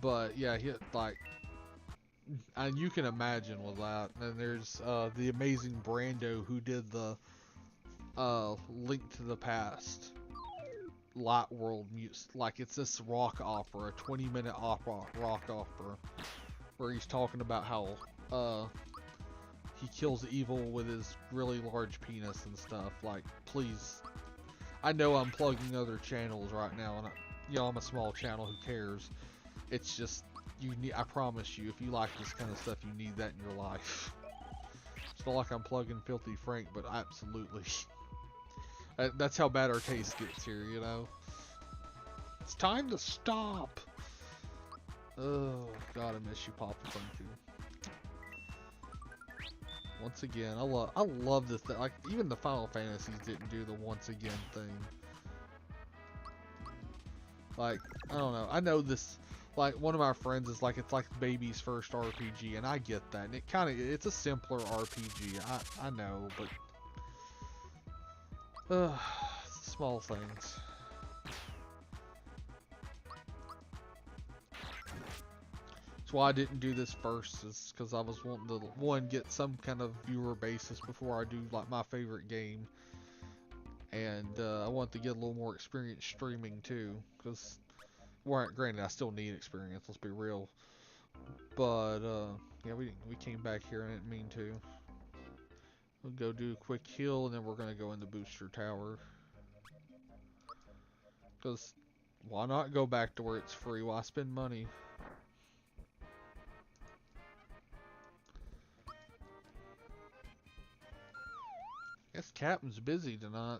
Speaker 1: But yeah, he like, and you can imagine with that. And there's the amazing Brando who did the Link to the Past Light World music. Like it's this rock opera, a 20-minute rock opera, where he's talking about how he kills evil with his really large penis and stuff. Like, please, I know I'm plugging other channels right now, and I'm a small channel. Who cares? It's just you need. I promise you, if you like this kind of stuff, you need that in your life. It's not like I'm plugging Filthy Frank, but absolutely. That's how bad our taste gets here, you know. It's time to stop. Oh God, I miss you, Papa Funky. Once again, I love this thing. Like even the Final Fantasies didn't do the once again thing. Like I don't know. I know this. Like one of my friends is like it's like baby's first RPG, and I get that. And it's a simpler RPG. I know, but small things. That's why I didn't do this first, is because I was wanting to get some kind of viewer basis before I do like my favorite game, and I want to get a little more experience streaming too. Because, well, granted, I still need experience. Let's be real. But yeah, we came back here and I didn't mean to. We'll go do a quick heal, and then we're gonna go in the booster tower. Because why not go back to where it's free? Why spend money? Guess Captain's busy tonight.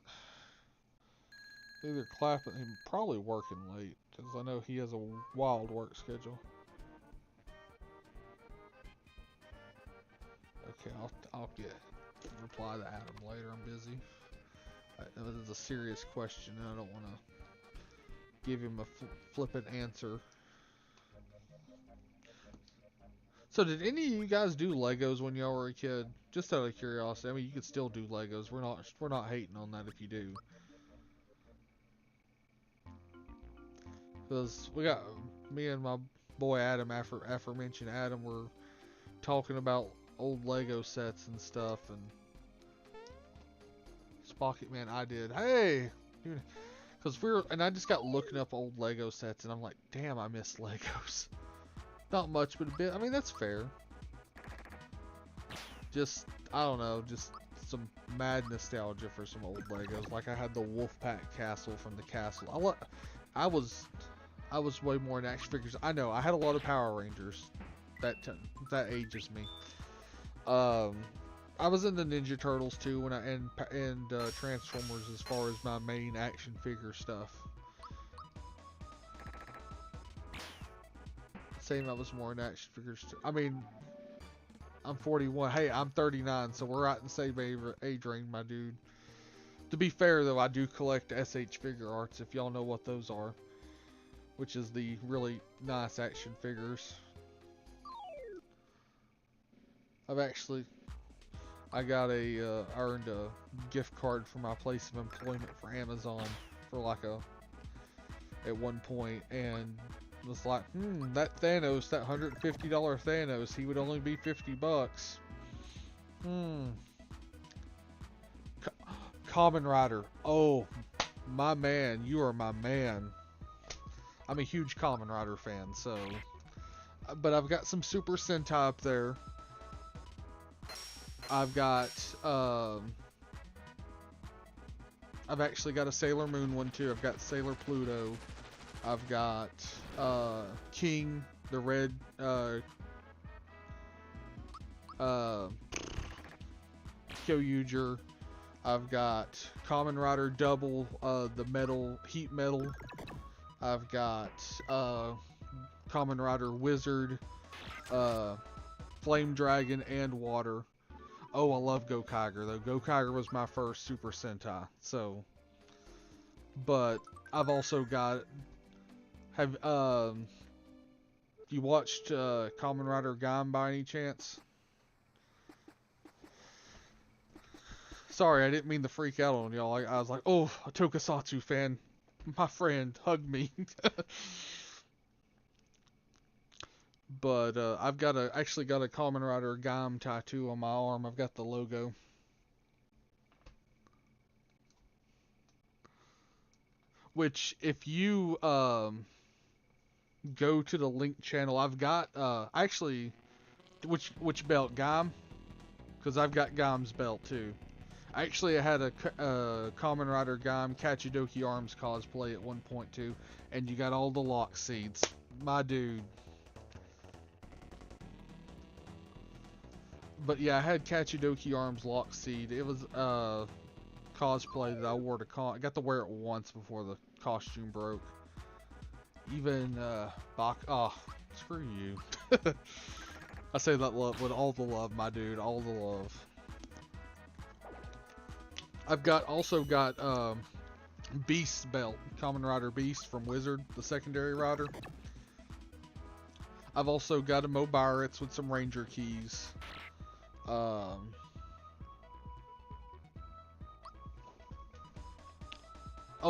Speaker 1: Either clapping, he's probably working late, because I know he has a wild work schedule. Okay, I'll reply to Adam later. I'm busy. This is a serious question, and I don't want to give him a flippant answer. So, did any of you guys do Legos when y'all were a kid? Just out of curiosity. I mean, you could still do Legos. We're not hating on that if you do. Because we got me and my boy Adam, aforementioned Adam, were talking about old Lego sets and stuff, and Spocket Man, I did. Hey, because and I just got looking up old Lego sets, and I'm like, damn, I miss Legos. Not much, but a bit. I mean, that's fair. Just, I don't know, just some mad nostalgia for some old Legos. Like I had the Wolfpack castle from the castle. I was way more in action figures. I know, I had a lot of Power Rangers. That ages me. I was into Ninja Turtles too and Transformers as far as my main action figure stuff. Same, I was more in action figures too. I mean, I'm 41. Hey, I'm 39, so we're right in the same age range, my dude. To be fair though, I do collect SH Figure Arts, if y'all know what those are, which is the really nice action figures. I got earned a gift card for my place of employment for Amazon for like at one point, and was like, that Thanos, that $150 Thanos, he would only be $50. Kamen Rider. Oh, my man, you are my man. I'm a huge Kamen Rider fan, so. But I've got some Super Sentai up there. I've got, I've actually got a Sailor Moon one too. I've got Sailor Pluto. I've got, King, the red, Kyoryuger. I've got Kamen Rider Double, the metal, heat metal. I've got, Kamen Rider Wizard, Flame Dragon, and Water. Oh, I love Gokaiger though. Gokaiger was my first Super Sentai. So, but I've also got. You watched Kamen Rider Gaim by any chance? Sorry, I didn't mean to freak out on y'all. I was like, oh, a Tokusatsu fan, my friend, hug me. But I've got actually got a Kamen Rider Gaim tattoo on my arm. I've got the logo. Which, if you go to the link channel, I've got actually which belt, Gaim? Because I've got Gaim's belt too. Actually, I had a Kamen Rider Gaim Kachidoki Arms cosplay at 1.2, and you got all the lock seeds, my dude. But yeah, I had Kachidoki Arms lock seed. It was cosplay that I wore to con. I got to wear it once before the costume broke. Even oh, screw you. I say that love with all the love, my dude, all the love. I've also got Beast's belt, Kamen Rider Beast from Wizard, the secondary rider. I've also got a Mobiritz with some Ranger keys. Oh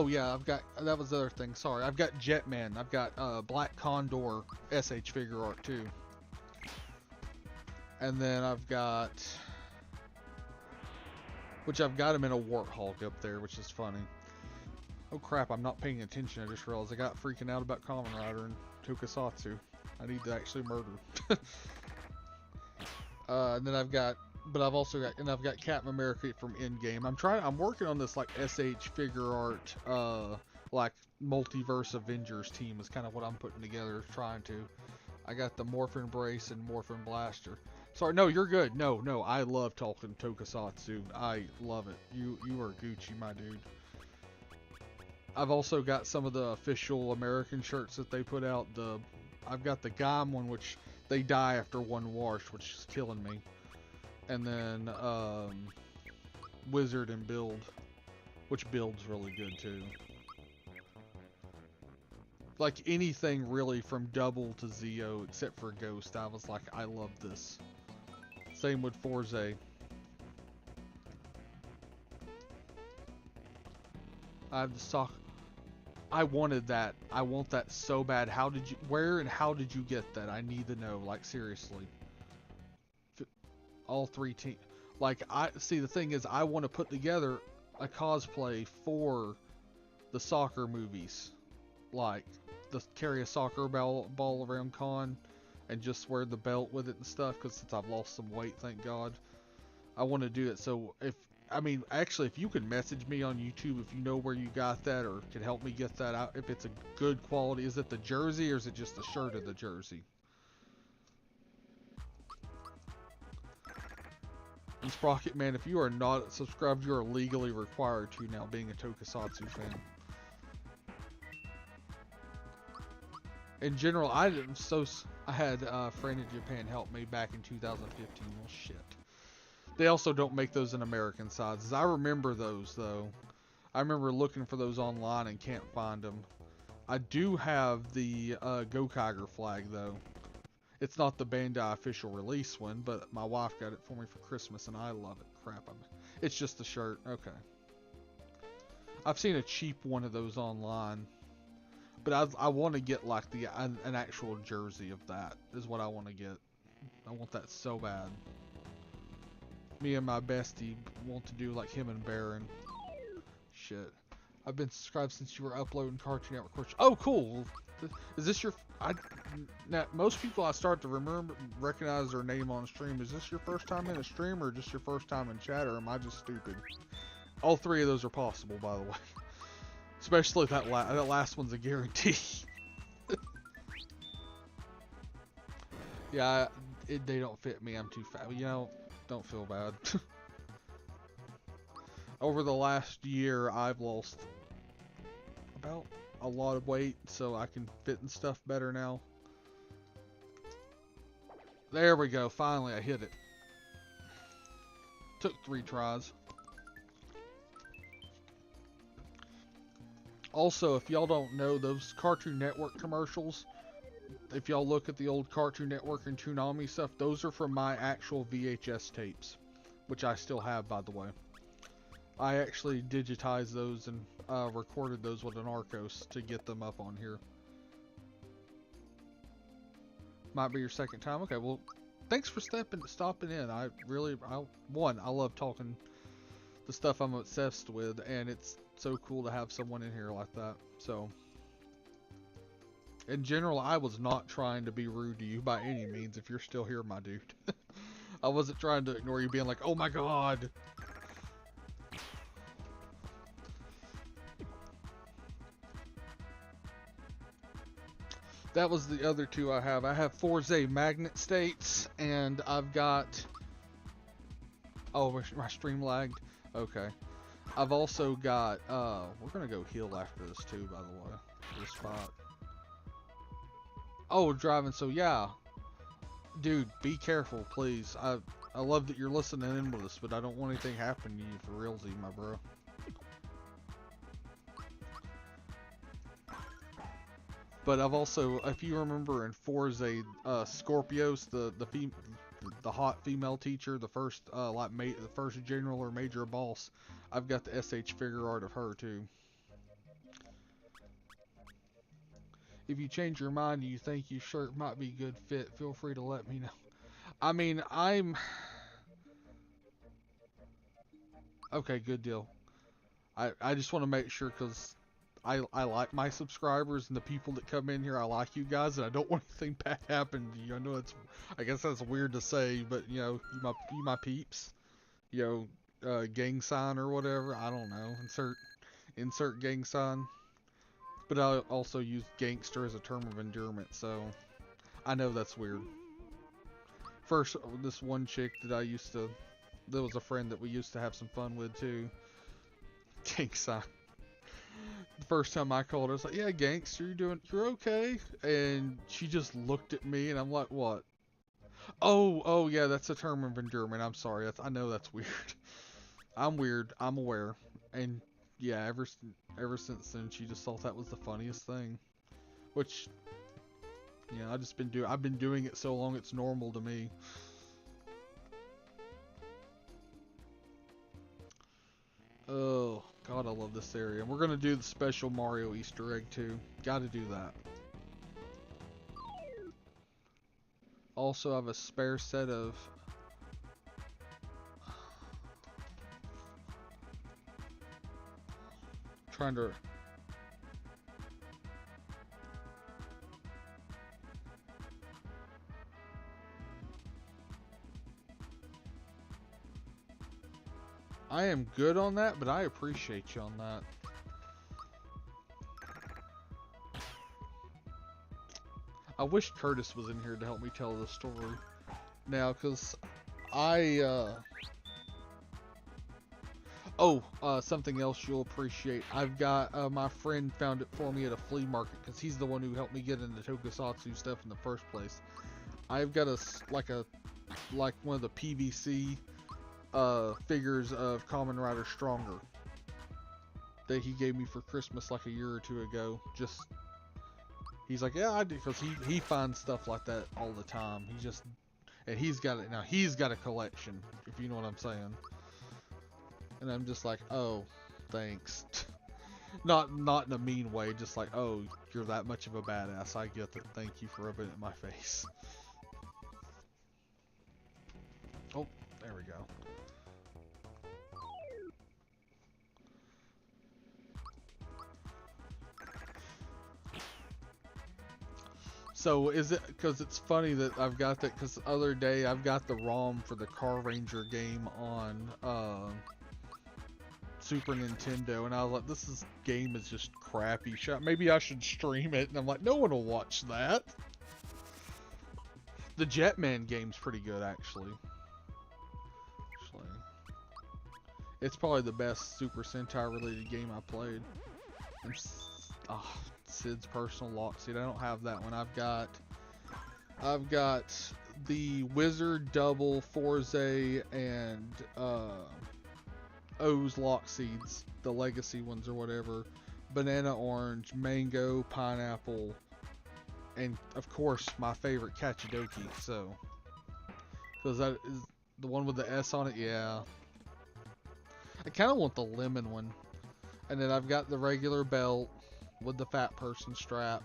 Speaker 1: yeah, I've got, that was the other thing, sorry. I've got Jetman, I've got Black Condor SH figure art too. And then I've got, which I've got him in a Warthog up there, which is funny. Oh crap, I'm not paying attention, I just realized I got freaking out about Kamen Rider and Tokusatsu. I need to actually murder. And then I've got, but I've also got, and I've got Captain America from Endgame. I'm working on this like SH figure art, like multiverse Avengers team is kind of what I'm putting together, trying to. I got the Morphin Brace and Morphin Blaster. Sorry, no, you're good. No, I love talking Tokusatsu. I love it. You are Gucci, my dude. I've also got some of the official American shirts that they put out. I've got the Gaim one, which they die after one wash, which is killing me. And then Wizard and Build, which builds really good too. Like anything really from Double to Zeo, except for Ghost, I was like, I love this. Same with Forze. I have the stock. I wanted that. I want that so bad. How did you, where and how did you get that? I need to know, like seriously. All three teams. Like, I see, the thing is, I want to put together a cosplay for the soccer movies. Like, carry a soccer ball around con and just wear the belt with it and stuff, because since I've lost some weight, thank God. I want to do it. So actually, if you could message me on YouTube if you know where you got that or can help me get that out, if it's a good quality. Is it the jersey or is it just the shirt of the jersey? And Sprocket Man, if you are not subscribed, you are legally required to now, being a Tokusatsu fan. In general, I had a friend in Japan help me back in 2015. Well, shit. They also don't make those in American sizes. I remember those, though. I remember looking for those online and can't find them. I do have the Gokaiger flag, though. It's not the Bandai official release one, but my wife got it for me for Christmas, and I love it. Crap, it's just a shirt. Okay. I've seen a cheap one of those online, but I want to get like an actual jersey of that. Is what I want to get. I want that so bad. Me and my bestie want to do like him and Baron. Shit. I've been subscribed since you were uploading Cartoon Network. Oh, cool. Is this your... Now, most people I start to recognize their name on stream. Is this your first time in a stream or just your first time in chat, or am I just stupid? All three of those are possible, by the way. Especially that last one's a guarantee. Yeah, they don't fit me. I'm too fat. You know, don't feel bad. Over the last year, I've lost about a lot of weight, so I can fit in stuff better now. There we go. Finally, I hit it. Took 3 tries. Also, if y'all don't know, those Cartoon Network commercials, if y'all look at the old Cartoon Network and Toonami stuff, those are from my actual VHS tapes, which I still have, by the way. I actually digitized those and recorded those with an Arcos to get them up on here. Might be your second time. Okay, well, thanks for stopping in. I love talking the stuff I'm obsessed with, and it's so cool to have someone in here like that. So, in general, I was not trying to be rude to you by any means. If you're still here, my dude, I wasn't trying to ignore you, being like, "Oh my God." That was the other two I have. I have Forza Magnet States, and I've got... Oh, my stream lagged? Okay. I've also got... we're going to go heal after this too, by the way. This spot. Oh, driving, so yeah. Dude, be careful, please. I love that you're listening in with us, but I don't want anything happen to you for realsy, my bro. But I've also, if you remember in Forza, Scorpios, the hot female teacher, the first the first general or major boss, I've got the SH figure art of her too. If you change your mind and you think your shirt might be a good fit, feel free to let me know. I mean, okay, good deal. I just want to make sure because I like my subscribers and the people that come in here. I like you guys, and I don't want anything bad happen to you. I know I guess that's weird to say, but you know, you my peeps. You know, gang sign or whatever. I don't know. Insert gang sign. But I also use gangster as a term of endearment, so I know that's weird. First, this one chick that was a friend that we used to have some fun with too. Gang sign. The first time I called her, I was like, "Yeah, gangster, you're okay?" And she just looked at me, and I'm like, "What?" Oh, yeah, that's a term of endearment. I'm sorry. I know that's weird. I'm weird. I'm aware. And yeah, ever since then, she just thought that was the funniest thing. Which, yeah, I've been doing it so long, it's normal to me. Oh, God, I love this area. And we're going to do the special Mario Easter egg, too. Got to do that. Also, I have a spare set of... Trying to... I am good on that, but I appreciate you on that. I wish Curtis was in here to help me tell the story now, because something else you'll appreciate. I've got, my friend found it for me at a flea market, because he's the one who helped me get into Tokusatsu stuff in the first place. I've got like one of the PVC figures of Kamen Rider Stronger that he gave me for Christmas like a year or two ago. He's like, yeah, I do, because he finds stuff like that all the time. And he's got it now. He's got a collection, if you know what I'm saying. And I'm just like, oh, thanks. Not in a mean way, just like, oh, you're that much of a badass. I get that. Thank you for rubbing it in my face. Oh, there we go. So is it because it's funny that I've got that, because the other day I've got the ROM for the Car Ranger game on Super Nintendo, and I was like, this game is just crappy. Maybe I should stream it, and I'm like, no one will watch that. The Jetman game's pretty good, actually. It's probably the best Super Sentai related game I played. Sid's personal lock seat. I don't have that one. I've got the Wizard Double, Forza, and O's lock seeds, the legacy ones or whatever. Banana, orange, mango, pineapple, and of course my favorite, Kachidoki. So, because that is the one with the S on it. Yeah, I kind of want the lemon one. And then I've got the regular belt with the fat person strap.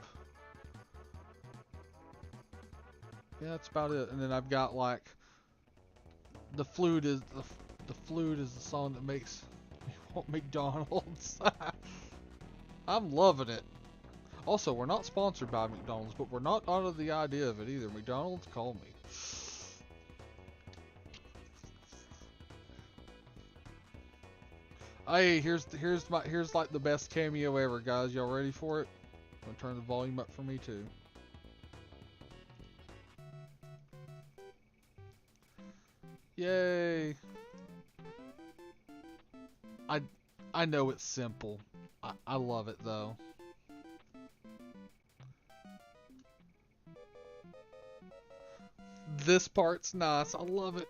Speaker 1: Yeah, that's about it. And then I've got like the flute is the flute is the song that makes me want McDonald's. I'm loving it. Also, we're not sponsored by McDonald's, but we're not out of the idea of it either. McDonald's, call me. Hey, here's like the best cameo ever, guys. Y'all ready for it? I'm gonna turn the volume up for me too. Yay! I know it's simple. I love it though. This part's nice. I love it.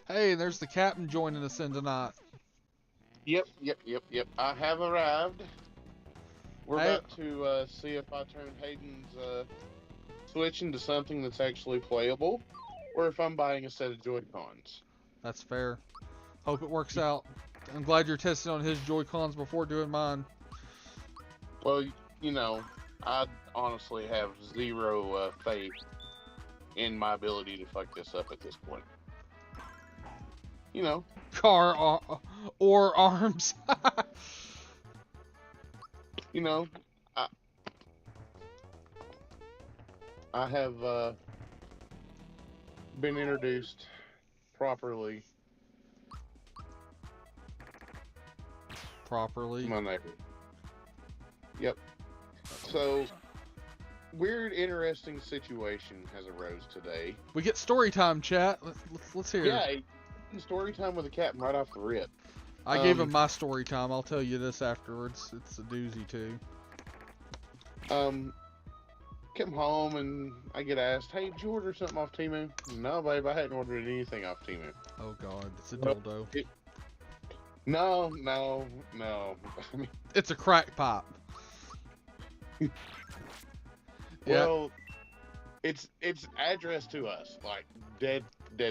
Speaker 1: Hey, there's the captain joining us in tonight.
Speaker 2: Yep. I have arrived. We're
Speaker 1: Hey.
Speaker 2: about to see if I turn Hayden's Switch into something that's actually playable, or if I'm buying a set of Joy-Cons.
Speaker 1: That's fair. Hope it works out. I'm glad you're testing on his Joy-Cons before doing mine.
Speaker 2: Well, you know, I honestly have zero faith in my ability to fuck this up at this point. You know.
Speaker 1: Car or arms.
Speaker 2: You know, I have been introduced properly.
Speaker 1: Properly.
Speaker 2: My neighbor. Yep. So, weird, interesting situation has arose today.
Speaker 1: We get story time, chat. Let's hear it.
Speaker 2: Yeah, story time with the captain right off the rip.
Speaker 1: I gave him my story time. I'll tell you this afterwards. It's a doozy too.
Speaker 2: Come home and I get asked, "Hey, did you order something off Temu?" No, babe, I hadn't ordered anything off Temu.
Speaker 1: Oh God, it's a dildo.
Speaker 2: No. I mean,
Speaker 1: it's a crack pipe.
Speaker 2: Well, it's addressed to us like dead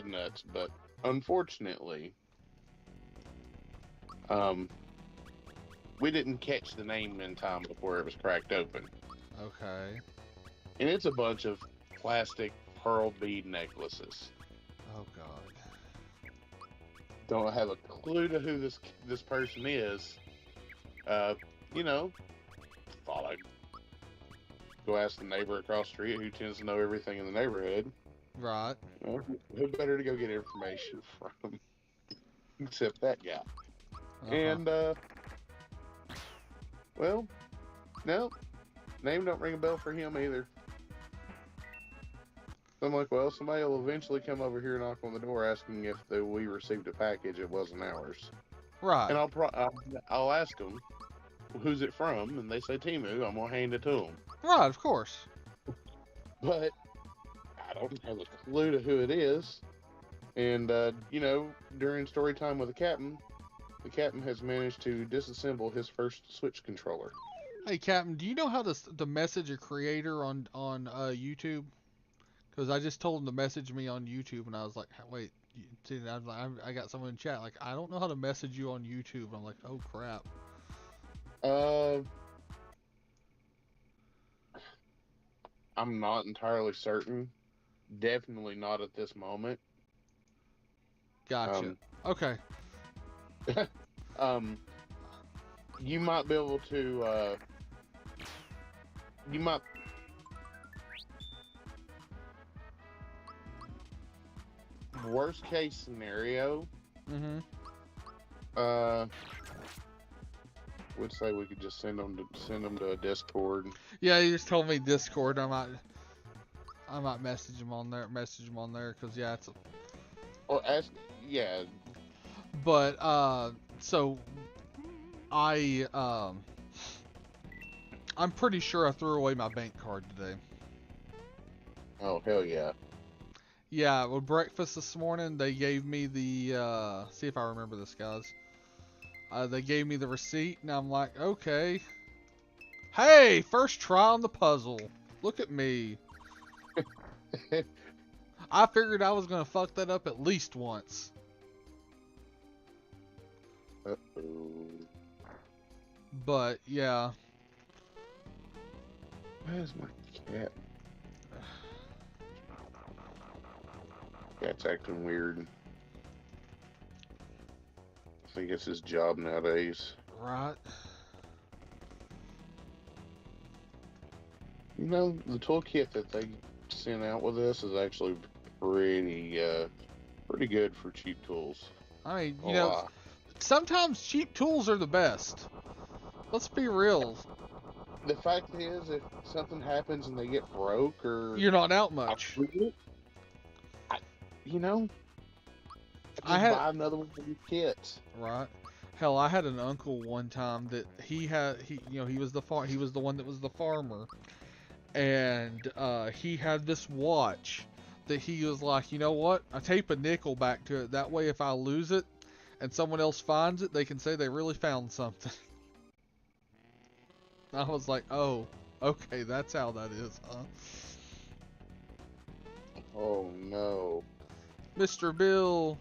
Speaker 2: nuts, but unfortunately, we didn't catch the name in time before it was cracked open.
Speaker 1: Okay.
Speaker 2: And it's a bunch of plastic pearl bead necklaces.
Speaker 1: Oh God.
Speaker 2: Don't have a clue to who this person is. You know, thought I'd go ask the neighbor across the street who tends to know everything in the neighborhood.
Speaker 1: Right.
Speaker 2: Well, who better to go get information from except that guy? And well, no, name don't ring a bell for him either. So I'm like, well, somebody will eventually come over here and knock on the door asking if we received a package. It wasn't ours.
Speaker 1: Right.
Speaker 2: And I'll ask them, who's it from? And they say Temu. I'm gonna hand it to them.
Speaker 1: Right, of course.
Speaker 2: But I don't have a clue to who it is. And you know, during story time with the captain has managed to disassemble his first Switch controller.
Speaker 1: Hey, Captain, do you know how to message a creator on YouTube? Because I just told him to message me on YouTube, and I was like, wait, see, I got someone in chat like, I don't know how to message you on YouTube. I'm like, oh crap.
Speaker 2: I'm not entirely certain. Definitely not at this moment.
Speaker 1: Gotcha. Okay.
Speaker 2: You might be able to. You might. Worst case scenario.
Speaker 1: Mm-hmm.
Speaker 2: Would say we could just send them to a Discord.
Speaker 1: Yeah, you just told me Discord. I might message him on there. Because yeah, it's a.
Speaker 2: Or ask. Yeah.
Speaker 1: But so I'm pretty sure I threw away my bank card today.
Speaker 2: Oh hell yeah.
Speaker 1: Yeah, with breakfast this morning, they gave me the, see if I remember this, guys. They gave me the receipt, and I'm like, okay. Hey, first try on the puzzle. Look at me. I figured I was going to fuck that up at least once.
Speaker 2: Uh-oh.
Speaker 1: But, yeah.
Speaker 2: Where's my cat? Cat's acting weird. I think it's his job nowadays.
Speaker 1: Right.
Speaker 2: You know, the toolkit that they sent out with this is actually pretty good for cheap tools.
Speaker 1: I mean,
Speaker 2: A lot.
Speaker 1: sometimes cheap tools are the best. Let's be real.
Speaker 2: The fact is, if something happens and they get broke or
Speaker 1: You're not out much.
Speaker 2: I, you know,
Speaker 1: I
Speaker 2: just
Speaker 1: had
Speaker 2: buy another one of these kits.
Speaker 1: right. Hell, I had an uncle one time that he was the one that was the farmer, and he had this watch that he was like, you know what? I tape a nickel back to it. That way, if I lose it and someone else finds it, they can say they really found something. I was like, oh, okay, that's how that is, huh?
Speaker 2: Oh no.
Speaker 1: Mr. Bill,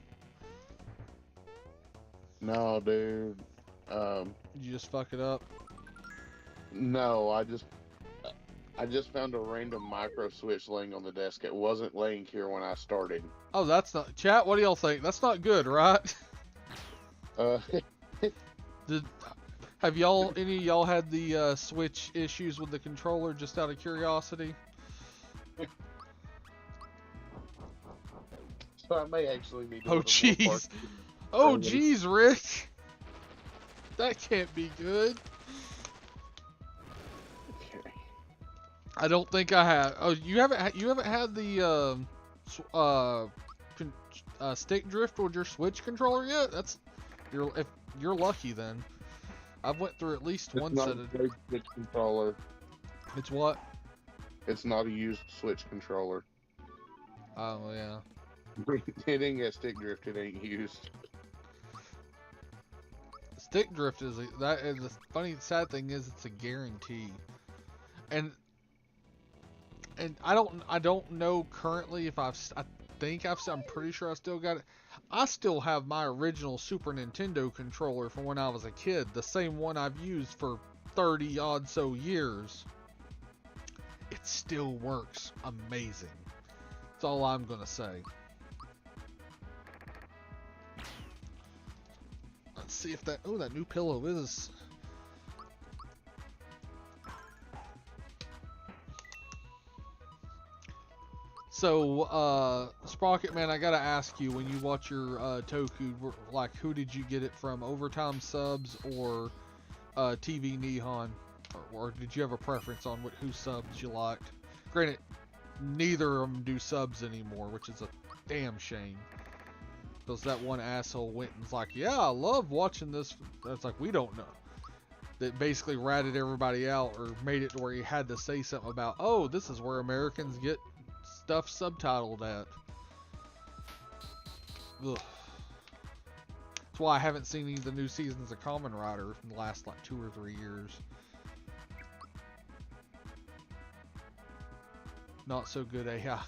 Speaker 2: No, dude.
Speaker 1: you just fuck it up.
Speaker 2: No, I just found a random micro switch laying on the desk. It wasn't laying here when I started.
Speaker 1: Oh, that's not... Chat, what do y'all think? That's not good, right?
Speaker 2: Uh,
Speaker 1: Have any of y'all had the Switch issues with the controller, just out of curiosity?
Speaker 2: so I may actually need to
Speaker 1: Oh,
Speaker 2: order more
Speaker 1: jeez.
Speaker 2: parts.
Speaker 1: Oh, jeez, Rick. That can't be good.
Speaker 2: Okay.
Speaker 1: I don't think I have. Oh, you haven't had the stick drift with your Switch controller yet? If you're lucky then. I've went through at least one set of...
Speaker 2: a Switch controller.
Speaker 1: It's what?
Speaker 2: It's not a used Switch controller.
Speaker 1: Oh, yeah.
Speaker 2: It ain't got stick drift. It ain't used.
Speaker 1: Stick drift is the funny sad thing is it's a guarantee. And I don't know currently if I'm pretty sure I still got it. I still have my original Super Nintendo controller from when I was a kid, the same one I've used for 30 odd so years. It still works amazing. That's all I'm gonna say. Let's see if that new pillow is... So, Sprocket Man, I gotta ask you, when you watch your Toku, like, who did you get it from? Overtime Subs or TV Nihon? Or did you have a preference on whose subs you liked? Granted, neither of them do subs anymore, which is a damn shame. Because that one asshole went and was like, yeah, I love watching this. That's like, we don't know. That basically ratted everybody out or made it to where he had to say something about, oh, this is where Americans get stuff subtitled at. Ugh. That's why I haven't seen any of the new seasons of Kamen Rider in the last like 2 or 3 years. Not so good, yeah.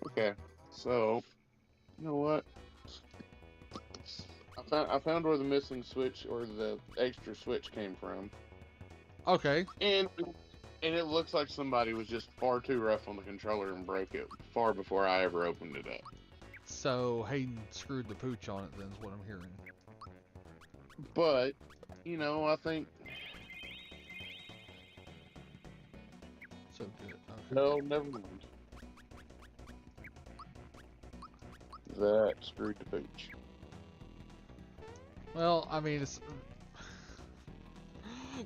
Speaker 2: Okay. So, you know what? I found where the missing switch or the extra switch came from.
Speaker 1: Okay.
Speaker 2: And it looks like somebody was just far too rough on the controller and broke it far before I ever opened it up.
Speaker 1: So Hayden screwed the pooch on it then is what I'm hearing.
Speaker 2: But, you know, I think...
Speaker 1: So good. Okay.
Speaker 2: No, never mind. That screwed the pooch.
Speaker 1: Well, I mean, it's...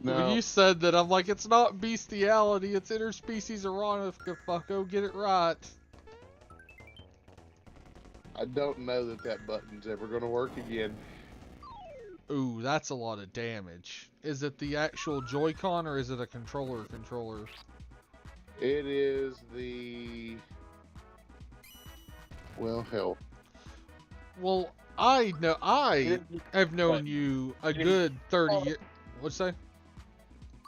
Speaker 2: No.
Speaker 1: When you said that, I'm like, it's not bestiality, it's interspecies erotica, fucko, get it right.
Speaker 2: I don't know that button's ever going to work again.
Speaker 1: Ooh, that's a lot of damage. Is it the actual Joy-Con or is it a controller?
Speaker 2: It is the... Well, hell.
Speaker 1: Well, I have known you a good 30 years. What'd you say?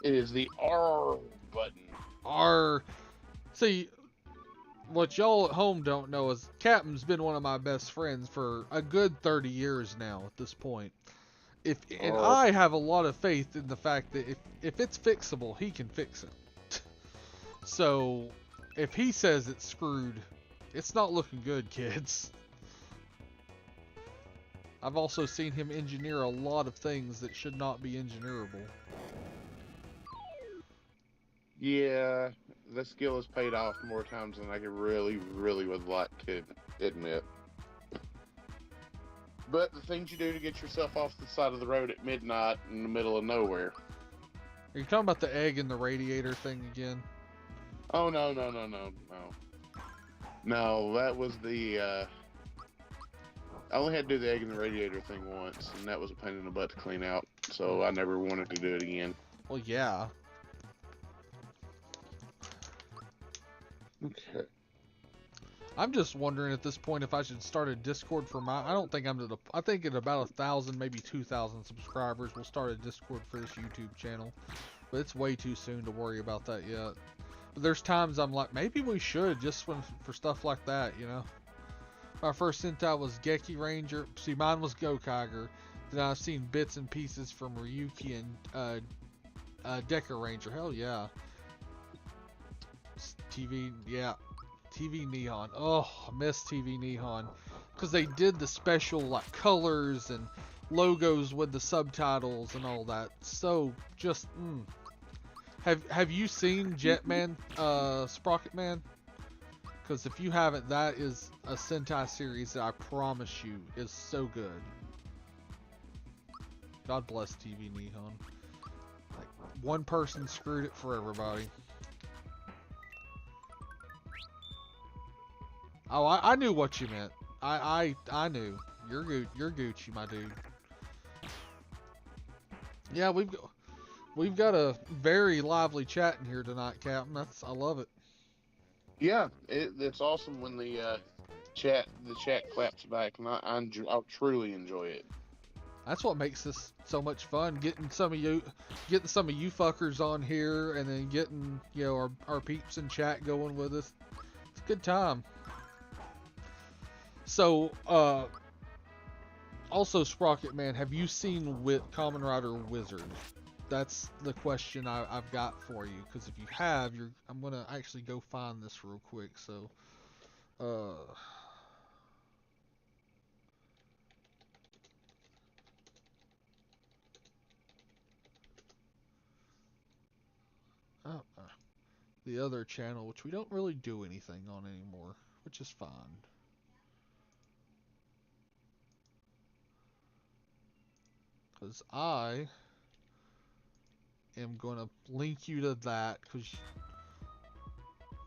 Speaker 2: It is the R button.
Speaker 1: R. See, what y'all at home don't know is Captain's been one of my best friends for a good 30 years now at this point. And
Speaker 2: Oh,
Speaker 1: I have a lot of faith in the fact that if it's fixable, he can fix it. So if he says it's screwed, it's not looking good, kids. I've also seen him engineer a lot of things that should not be engineerable.
Speaker 2: yeah, the skill has paid off more times than I could really would like to admit. But the things you do to get yourself off the side of the road at midnight in the middle of nowhere.
Speaker 1: Are you talking about the egg and the radiator thing again?
Speaker 2: Oh, no. No, that was the, I only had to do the egg and the radiator thing once, and that was a pain in the butt to clean out, so I never wanted to do it again.
Speaker 1: Well, yeah.
Speaker 2: Okay.
Speaker 1: I'm just wondering at this point if I should start a Discord for my. I don't think I'm to the. I think at about 1,000, maybe 2,000 subscribers, we'll start a Discord for this YouTube channel. But it's way too soon to worry about that yet. But there's times I'm like, maybe we should just for stuff like that, you know. My first Sentai was Geki Ranger. See, mine was Gokaiger. Then I've seen bits and pieces from Ryuki and Deca Ranger. Hell yeah. TV, yeah. TV Neon. Oh, I miss TV Neon. Because they did the special like colors and logos with the subtitles and all that. So just Have you seen Jetman Sprocket Man? Because if you haven't, that is a Sentai series that I promise you is so good. God bless TV Neon. Like, one person screwed it for everybody. Oh, I knew what you meant. I knew. You're good. You're Gucci, my dude. Yeah, we've got a very lively chat in here tonight, Captain. I love it.
Speaker 2: Yeah, it's awesome when the chat claps back, and I'll truly enjoy it.
Speaker 1: That's what makes this so much fun. Getting some of you fuckers on here, and then getting our peeps in chat going with us. It's a good time. So, also Sprocket Man, have you seen Kamen Rider Wizard? That's the question I've got for you. Because if you have, I'm gonna actually go find this real quick. So, the other channel, which we don't really do anything on anymore, which is fine. Because I am going to link you to that, because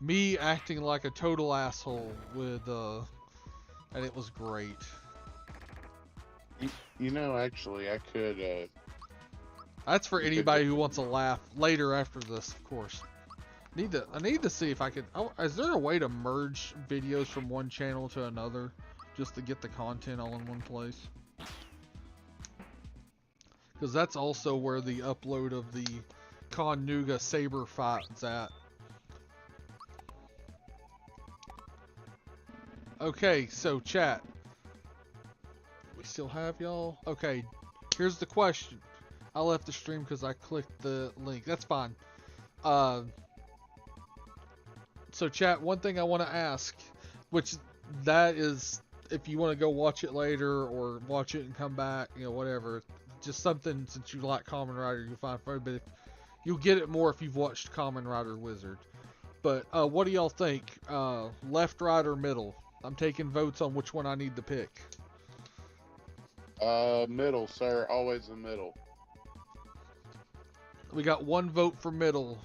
Speaker 1: me acting like a total asshole with, and it was great.
Speaker 2: Actually, I could,
Speaker 1: that's for anybody who wants to laugh later after this, of course. I need to see if I can, is there a way to merge videos from one channel to another, just to get the content all in one place? Because that's also where the upload of the Con-Nuga Saber fight is at. Okay, so chat. We still have y'all? Okay, here's the question. I left the stream because I clicked the link. That's fine. So chat, one thing I want to ask, which that is, if you want to go watch it later or watch it and come back, whatever. Just something, since you like Kamen Rider, you'll find funny, but you'll get it more if you've watched Kamen Rider Wizard. But what do y'all think? Left, right, or middle? I'm taking votes on which one I need to pick.
Speaker 2: Middle, sir. Always the middle.
Speaker 1: We got one vote for middle.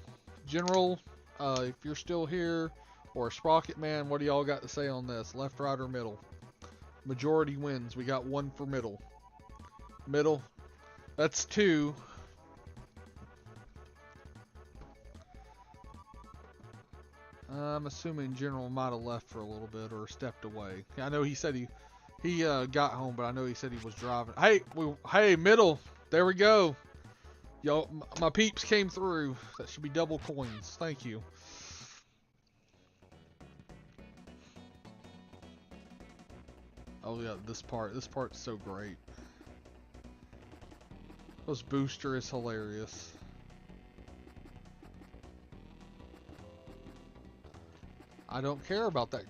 Speaker 1: General, if you're still here, or Sprocket Man, what do y'all got to say on this? Left, right, or middle? Majority wins. We got one for middle. Middle. That's two. I'm assuming General might have left for a little bit or stepped away. I know he said he got home, but I know he said he was driving. Hey, middle. There we go. Y'all, my peeps came through. That should be double coins. Thank you. Oh yeah, this part. This part's so great. This booster is hilarious. I don't care about that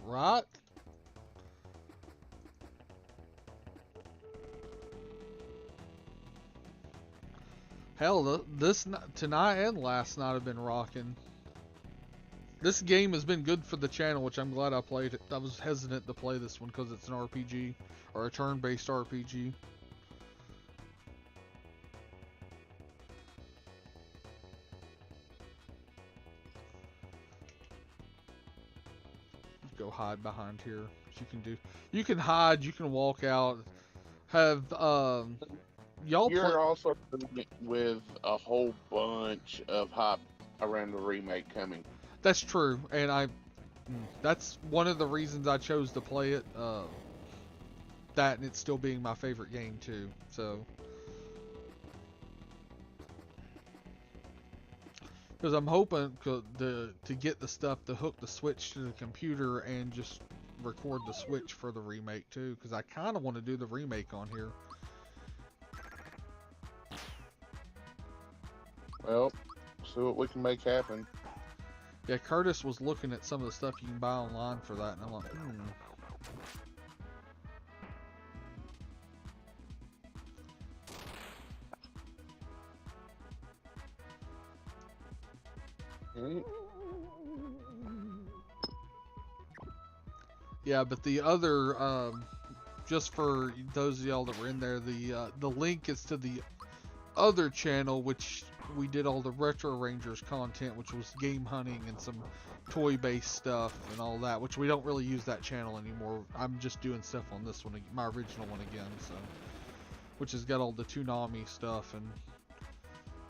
Speaker 1: right? Hell, this tonight and last night have been rocking. This game has been good for the channel, which I'm glad I played it. I was hesitant to play this one because it's an RPG, or a turn-based RPG. Go hide behind here. You can do. You can hide. You can walk out. Have y'all play?
Speaker 2: You're also with a whole bunch of hype around the remake coming.
Speaker 1: That's true, and that's one of the reasons I chose to play it. That and it still being my favorite game too. So, because I'm hoping to get the stuff to hook the Switch to the computer and just record the Switch for the remake too. Because I kind of want to do the remake on here.
Speaker 2: Well, see what we can make happen.
Speaker 1: Yeah, Curtis was looking at some of the stuff you can buy online for that, and I'm like, Yeah, but the other, just for those of y'all that were in there, the link is to the other channel, which we did all the Retro Rangers content, which was game hunting and some toy-based stuff and all that, which we don't really use that channel anymore. I'm just doing stuff on this one, my original one again, so, which has got all the Toonami stuff, and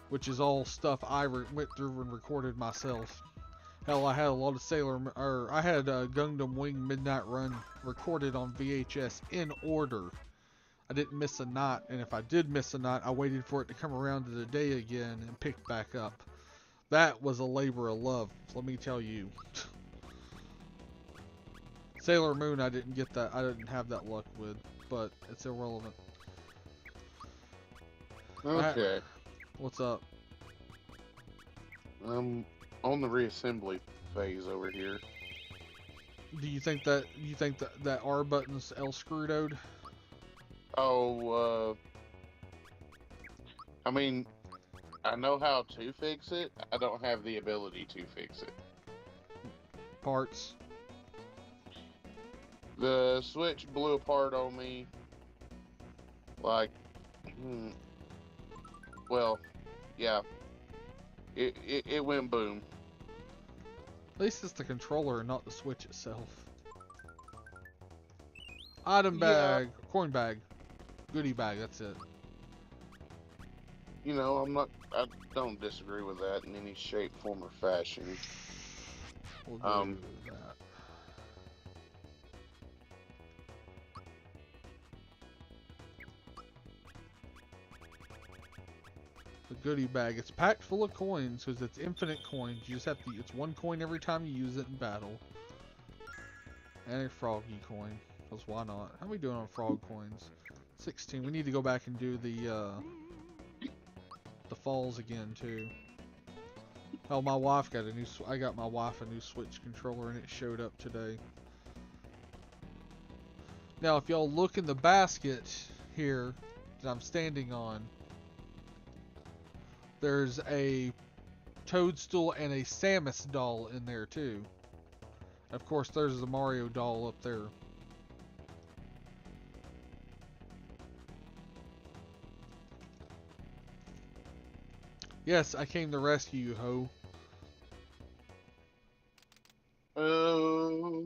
Speaker 1: which is all stuff I went through and recorded myself. Hell, I had a lot of I had Gundam Wing Midnight Run recorded on VHS in order. I didn't miss a night, and if I did miss a night, I waited for it to come around to the day again and picked back up. That was a labor of love, let me tell you. Sailor Moon, I didn't get that. I didn't have that luck with, but it's irrelevant.
Speaker 2: Okay.
Speaker 1: What's up?
Speaker 2: I'm on the reassembly phase over here.
Speaker 1: Do you think that that R button's L screwed?
Speaker 2: Oh, I mean, I know how to fix it. I don't have the ability to fix it.
Speaker 1: Parts.
Speaker 2: The switch blew apart on me. Like, well, yeah. It went boom.
Speaker 1: At least it's the controller and not the Switch itself. Item bag, coin bag, goodie bag, that's it.
Speaker 2: You know, I don't disagree with that in any shape, form, or fashion.
Speaker 1: We'll do that. The goodie bag, it's packed full of coins because it's infinite coins. You just have to, it's one coin every time you use it in battle. And a froggy coin, because why not? How are we doing on frog coins? 16. We need to go back and do the falls again too. Oh, my wife got a new, I got my wife a new Switch controller and it showed up today. Now if y'all look in the basket here that I'm standing on, there's a Toadstool and a Samus doll in there too. Of course, there's the Mario doll up there. Yes, I came to rescue you, ho.
Speaker 2: Oh.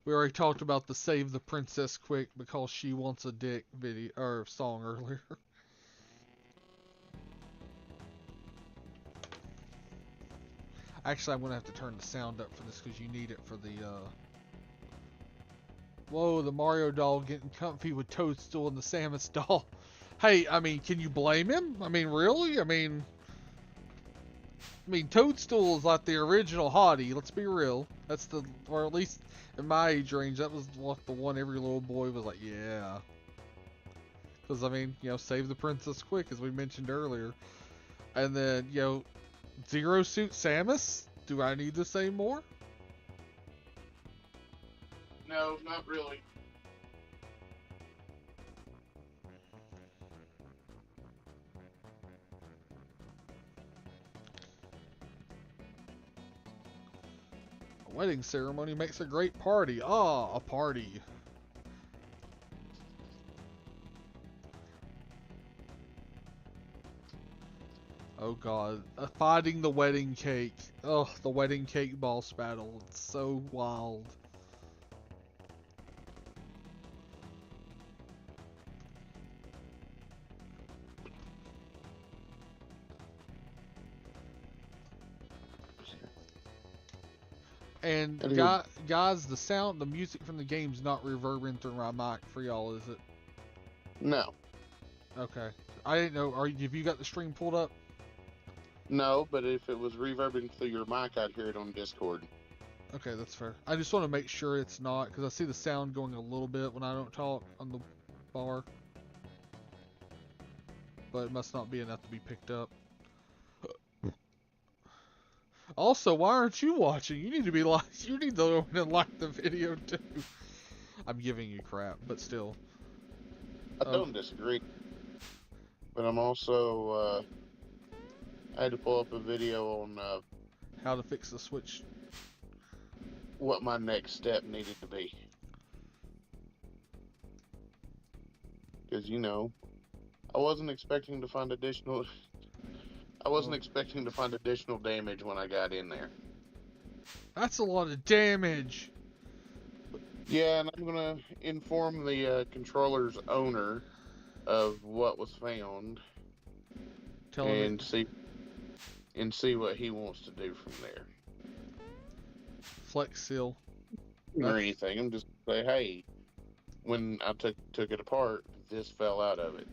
Speaker 1: We already talked about the Save the Princess Quick because she wants a dick video or song earlier. Actually, I'm gonna have to turn the sound up for this because you need it for the Whoa, the Mario doll getting comfy with Toadstool and the Samus doll. Hey, I mean, can you blame him? I mean, really? I mean, I mean, Toadstool is like the original hottie. Let's be real. That's the, or at least in my age range, that was what the one every little boy was like, yeah. Because I mean, you know, save the princess quick, as we mentioned earlier. And then, you know, Zero Suit Samus. Do I need to say more?
Speaker 2: No, not really.
Speaker 1: A wedding ceremony makes a great party. Ah, a party. Oh god, fighting the wedding cake. Oh, the wedding cake boss battle. It's so wild. And guys, the sound, the music from the game's not reverberating through my mic for y'all, is it?
Speaker 2: No.
Speaker 1: Okay. I didn't know. Have you got the stream pulled up?
Speaker 2: No, but if it was reverbing through your mic, I'd hear it on Discord.
Speaker 1: Okay, that's fair. I just want to make sure it's not, because I see the sound going a little bit when I don't talk on the bar. But it must not be enough to be picked up. Also, why aren't you watching? You need to be like, you need to open and like the video too. I'm giving you crap, but still.
Speaker 2: I don't disagree. But I'm also, I had to pull up a video on
Speaker 1: how to fix the Switch.
Speaker 2: What my next step needed to be. Because, you know, I wasn't expecting to find additional... I wasn't expecting to find additional damage when I got in there.
Speaker 1: That's a lot of damage.
Speaker 2: Yeah, and I'm gonna inform the controller's owner of what was found, and see what he wants to do from there.
Speaker 1: Flex seal.
Speaker 2: Or anything. I'm just say, hey, when I took it apart, this fell out of it.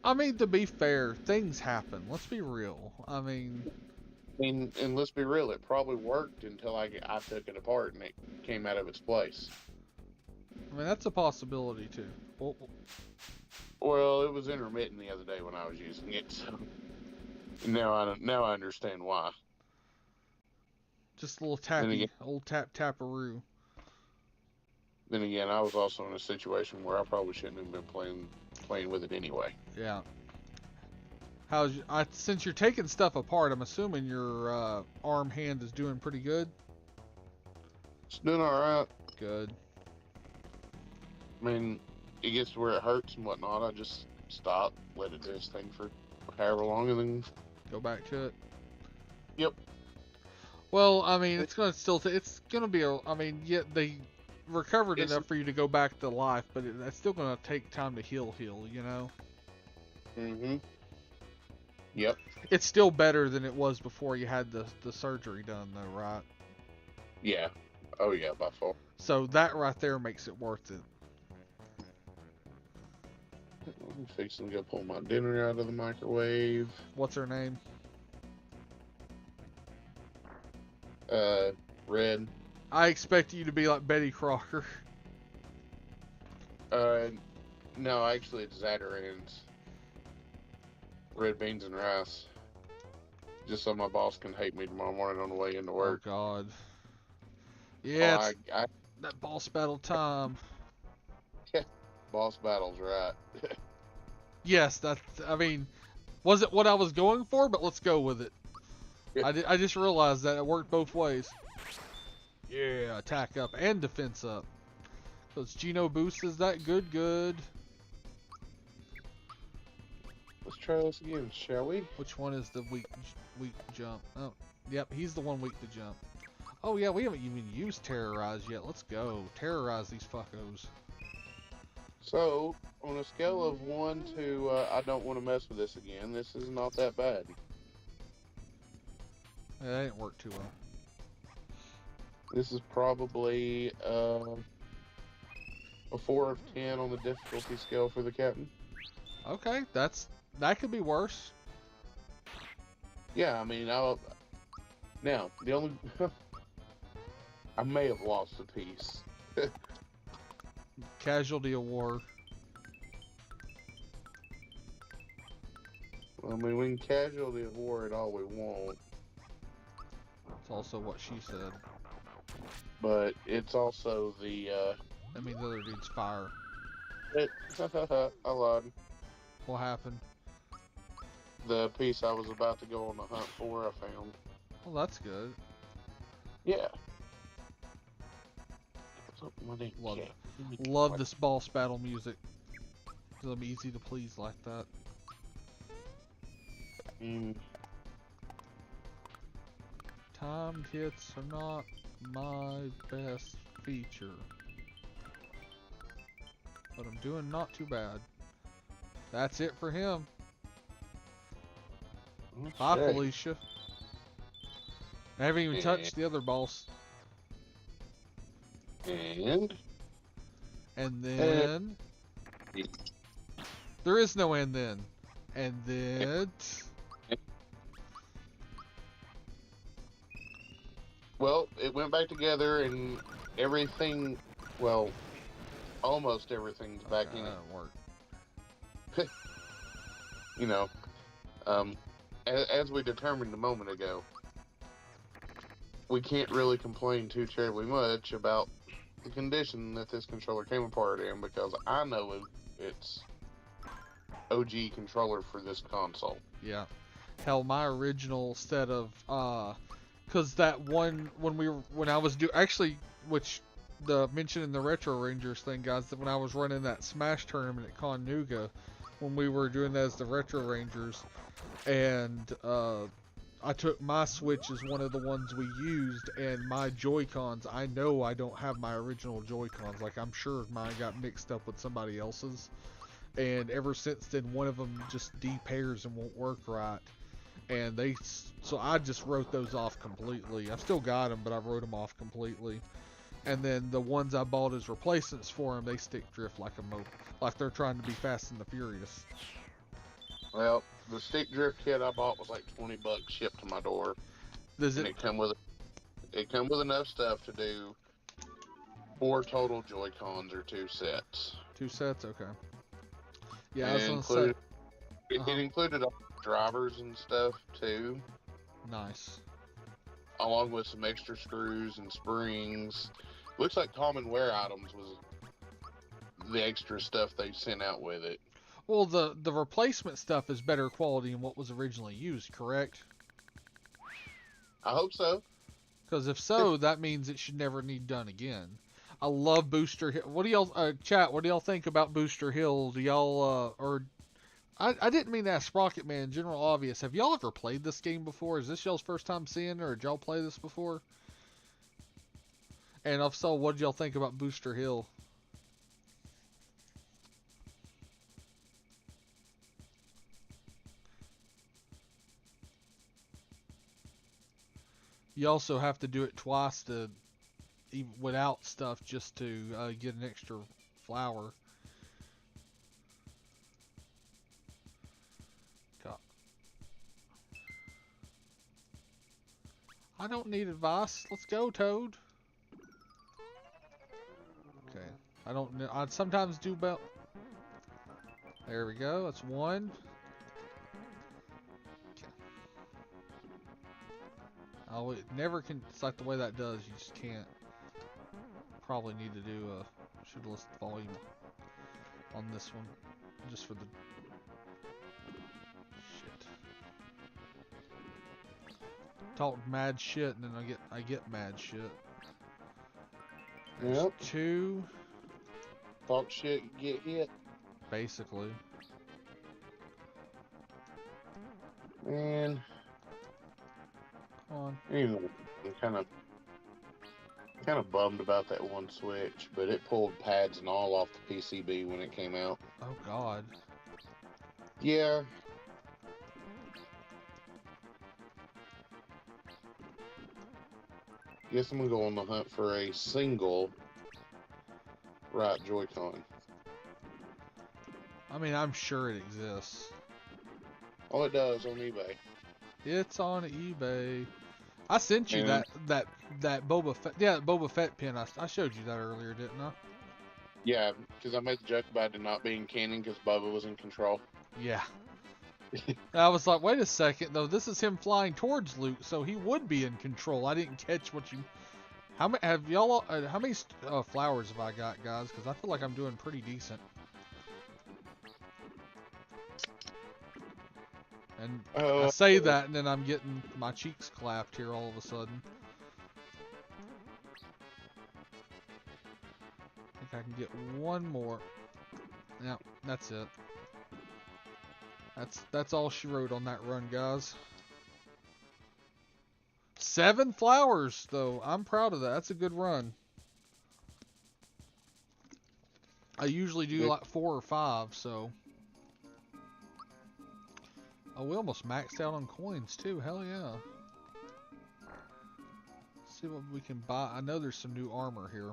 Speaker 1: I mean, to be fair, things happen. Let's be real. I mean,
Speaker 2: and let's be real, it probably worked until I took it apart and it came out of its place.
Speaker 1: I mean, that's a possibility too.
Speaker 2: Well, it was intermittent the other day when I was using it, so now I understand why.
Speaker 1: Just a little tappy, old taparoo.
Speaker 2: Then again, I was also in a situation where I probably shouldn't have been playing with it anyway.
Speaker 1: Yeah. Since you're taking stuff apart, I'm assuming your arm hand is doing pretty good?
Speaker 2: It's doing alright.
Speaker 1: Good.
Speaker 2: I mean, it gets to where it hurts and whatnot, I just stop, let it do its thing for however long, and then...
Speaker 1: Go back to it?
Speaker 2: Yep.
Speaker 1: Well, I mean, it's gonna still... it's gonna be I mean, yet they recovered enough for you to go back to life, but it's still gonna take time to heal, you know?
Speaker 2: Mm-hmm. Yep.
Speaker 1: It's still better than it was before you had the surgery done, though, right?
Speaker 2: Yeah. Oh, yeah, by far.
Speaker 1: So that right there makes it worth it.
Speaker 2: I'm fixing to go pull my dinner out of the microwave.
Speaker 1: What's her name?
Speaker 2: Red.
Speaker 1: I expect you to be like Betty Crocker.
Speaker 2: No, actually it's Zatarain's. Red beans and rice. Just so my boss can hate me tomorrow morning on the way into work.
Speaker 1: Oh, God. Yeah, that boss battle time.
Speaker 2: Boss battles, right.
Speaker 1: Yes, I mean, wasn't what I was going for, but let's go with it. I just realized that it worked both ways. Yeah, attack up and defense up. So it's Geno boost is that good.
Speaker 2: Let's try this again, shall we?
Speaker 1: Which one is the weak jump? Oh, yep, he's the one weak to jump. Oh yeah, we haven't even used Terrorize yet. Let's go. Terrorize these fuckos.
Speaker 2: So, on a scale of 1 to I don't want to mess with this again, this is not that bad.
Speaker 1: Yeah, that didn't work too well.
Speaker 2: This is probably a 4 of 10 on the difficulty scale for the captain.
Speaker 1: Okay, that could be worse.
Speaker 2: Yeah, I mean, Now, the only I may have lost a piece.
Speaker 1: Casualty of war.
Speaker 2: I mean, we can casualty of war it all we want,
Speaker 1: It's also what she said.
Speaker 2: but it's also the
Speaker 1: I mean, the other dude's fire.
Speaker 2: I lied.
Speaker 1: What happened?
Speaker 2: The piece I was about to go on the hunt for, I found.
Speaker 1: Well, that's good.
Speaker 2: Yeah. Something with that
Speaker 1: Love
Speaker 2: cat.
Speaker 1: it. Love this boss battle music. Cause I'm easy to please like that.
Speaker 2: Mm.
Speaker 1: Timed hits are not my best feature. But I'm doing not too bad. That's it for him. Bye,
Speaker 2: Okay.
Speaker 1: Felicia. I haven't even touched the other boss.
Speaker 2: And
Speaker 1: then... There is no and then. And then...
Speaker 2: well, it went back together and everything, well, almost everything's back in it.
Speaker 1: That work.
Speaker 2: You know, as we determined a moment ago, we can't really complain too terribly much about the condition that this controller came apart in, because I know it's OG controller for this console.
Speaker 1: Yeah. Hell, my original set of, cause that one, when I was actually, which, the mention in the Retro Rangers thing, guys, that when I was running that Smash tournament at Conuga, when we were doing that as the Retro Rangers, and, I took my Switch as one of the ones we used, and my Joy-Cons, I know I don't have my original Joy-Cons. Like, I'm sure mine got mixed up with somebody else's. And ever since then, one of them just de-pairs and won't work right. And so I just wrote those off completely. I've still got them, but I wrote them off completely. And then the ones I bought as replacements for them, they stick drift like like they're trying to be Fast and the Furious.
Speaker 2: Well, the stick drift kit I bought was like $20 shipped to my door.
Speaker 1: Does
Speaker 2: and
Speaker 1: it?
Speaker 2: it come with enough stuff to do 4 total Joy-Cons or 2 sets.
Speaker 1: 2 sets, okay. Yeah,
Speaker 2: And
Speaker 1: I was gonna say.
Speaker 2: it included all the drivers and stuff too,
Speaker 1: Nice.
Speaker 2: along with some extra screws and springs. Looks like common wear items was the extra stuff they sent out with it.
Speaker 1: Well, the replacement stuff is better quality than what was originally used, correct?
Speaker 2: I hope so.
Speaker 1: Because if so, that means it should never need done again. I love Booster Hill. What do y'all, chat, what do y'all think about Booster Hill? Do y'all, I didn't mean to ask Sprocket Man, General Obvious. Have y'all ever played this game before? Is this y'all's first time seeing it, or did y'all play this before? And if so, what did y'all think about Booster Hill? You also have to do it twice to, even without stuff, just to get an extra flower. God. I don't need advice. Let's go, Toad. Okay. I don't know. I sometimes do about. There we go. That's one. Okay. Oh, it never can. It's like the way that does. You just can't. Probably need to do a. Should list the volume on this one, just for the. Shit. Talk mad shit, and then I get mad shit. There's
Speaker 2: Yep.
Speaker 1: 2.
Speaker 2: Talk shit, get hit.
Speaker 1: Basically.
Speaker 2: And
Speaker 1: Come on.
Speaker 2: anyway, I'm kind of bummed about that one Switch, but it pulled pads and all off the PCB when it came out.
Speaker 1: Oh God.
Speaker 2: Yeah. Guess I'm gonna go on the hunt for a single right Joy-Con.
Speaker 1: I mean, I'm sure it exists.
Speaker 2: Oh, it does on eBay.
Speaker 1: It's on eBay. I sent you
Speaker 2: And
Speaker 1: that Boba Fett. Yeah, Boba Fett pin. I showed you that earlier, didn't I?
Speaker 2: yeah, because I made the joke about it not being canon because Bubba was in control.
Speaker 1: Yeah. I was like, wait a second, though. This is him flying towards Luke, so he would be in control. I didn't catch what you. How many have y'all? How many flowers have I got, guys? Because I feel like I'm doing pretty decent. And I say
Speaker 2: Uh,
Speaker 1: that, and then I'm getting my cheeks clapped here all of a sudden. I think I can get one more. Yeah, that's it. That's all she wrote on that run, guys. 7 flowers, though. I'm proud of that. That's a good run. I usually do like 4 or 5, so. Oh, we almost maxed out on coins, too. Hell yeah. Let's see what we can buy. I know there's some new armor here.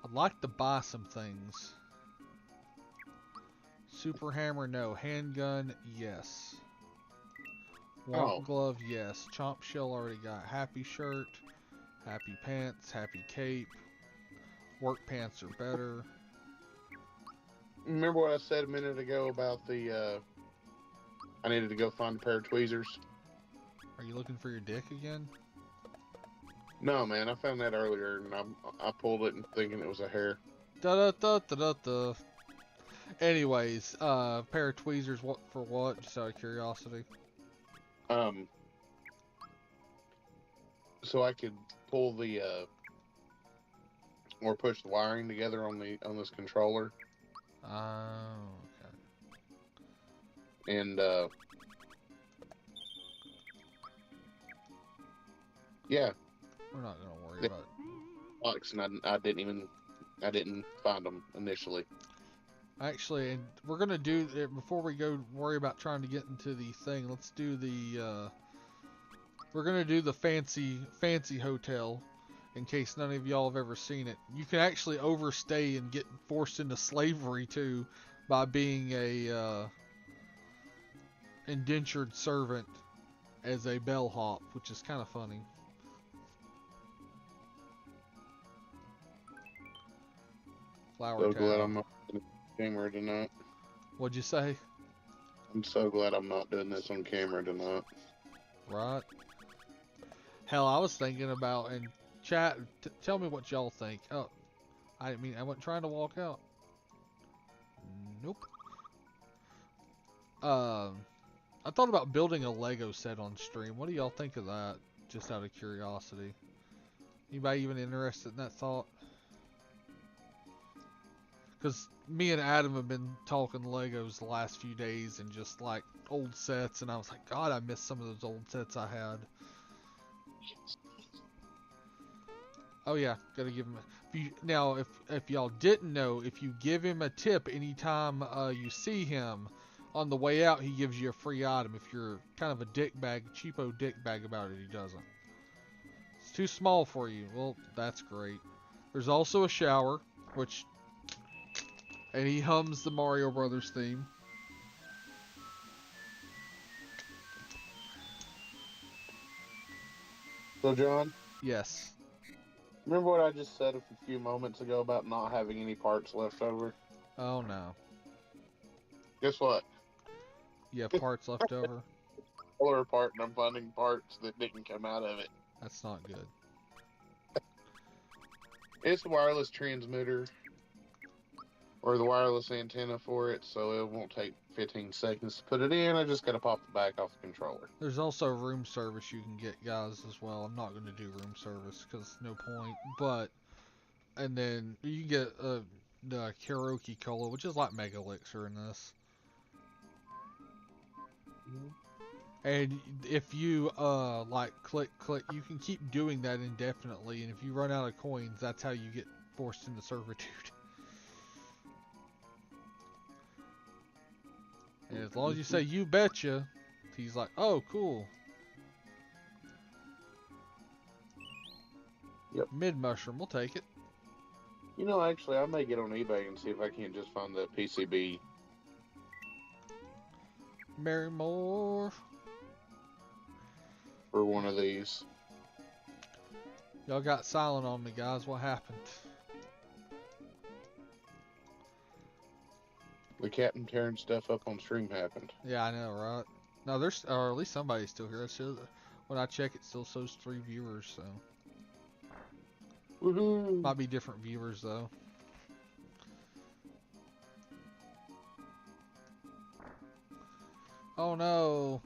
Speaker 1: I'd like to buy some things. Super hammer, no. Handgun, yes.
Speaker 2: oh,
Speaker 1: Womp glove, yes. Chomp shell already got. Happy shirt, happy pants, happy cape. Work pants are better.
Speaker 2: remember what I said a minute ago about I needed to go find a pair of tweezers?
Speaker 1: Are you looking for your dick again?
Speaker 2: No, man, I found that earlier and I pulled it and thinking it was a hair.
Speaker 1: Da da da da da da. Anyways, pair of tweezers. What for? What? Just out of curiosity.
Speaker 2: Um, so I could pull or push the wiring together on this controller.
Speaker 1: Oh, okay.
Speaker 2: And yeah,
Speaker 1: We're not gonna worry about it.
Speaker 2: box, and I didn't find them initially.
Speaker 1: Actually, and we're gonna do it before we go worry about trying to get into the thing. Let's do the. We're gonna do the fancy hotel, in case none of y'all have ever seen it. You can actually overstay and get forced into slavery too, by being a indentured servant as a bellhop, which is kind of funny. Flower
Speaker 2: So glad
Speaker 1: tower.
Speaker 2: I'm not doing camera tonight.
Speaker 1: What'd you say?
Speaker 2: I'm so glad I'm not doing this on camera tonight.
Speaker 1: Right. Hell, I was thinking about, and chat, tell me what y'all think. Oh, I mean, I wasn't trying to walk out. Nope. I thought about building a Lego set on stream. What do y'all think of that? Just out of curiosity. Anybody even interested in that thought? Because me and Adam have been talking Legos the last few days and just like old sets, and I was like, God, I miss some of those old sets I had. Oh yeah, gotta give him. Now, if y'all didn't know, if you give him a tip anytime you see him, on the way out he gives you a free item. If you're kind of a cheapo dick bag about it, he doesn't. It's too small for you. Well, that's great. There's also a shower, and he hums the Mario Brothers theme.
Speaker 2: So, John,
Speaker 1: Yes.
Speaker 2: remember what I just said a few moments ago about not having any parts left over?
Speaker 1: Oh no.
Speaker 2: Guess what?
Speaker 1: You have parts left over?
Speaker 2: Color apart, and I'm finding parts that didn't come out of it.
Speaker 1: That's not good.
Speaker 2: It's the wireless transmitter or the wireless antenna for it, so it won't take 15 seconds to put it in. I just gotta pop the back off the controller.
Speaker 1: There's also room service you can get, guys, as well. I'm not going to do room service because no point. But, and then you can get the karaoke cola, which is like Mega Elixir in this. And if you like click, you can keep doing that indefinitely. And if you run out of coins, that's how you get forced into servitude. And as long as you say "you betcha," he's like, "Oh, cool."
Speaker 2: Yep.
Speaker 1: Mid mushroom, we'll take it.
Speaker 2: You know, actually, I may get on eBay and see if I can't just find the PCB.
Speaker 1: Marrymore.
Speaker 2: for one of these.
Speaker 1: Y'all got silent on me, guys. What happened?
Speaker 2: The captain tearing stuff up on stream happened.
Speaker 1: Yeah, I know, right? No, there's, or at least somebody's still here. It shows, when I check, it still shows 3 viewers, so.
Speaker 2: Woohoo!
Speaker 1: Might be different viewers, though. Oh, no.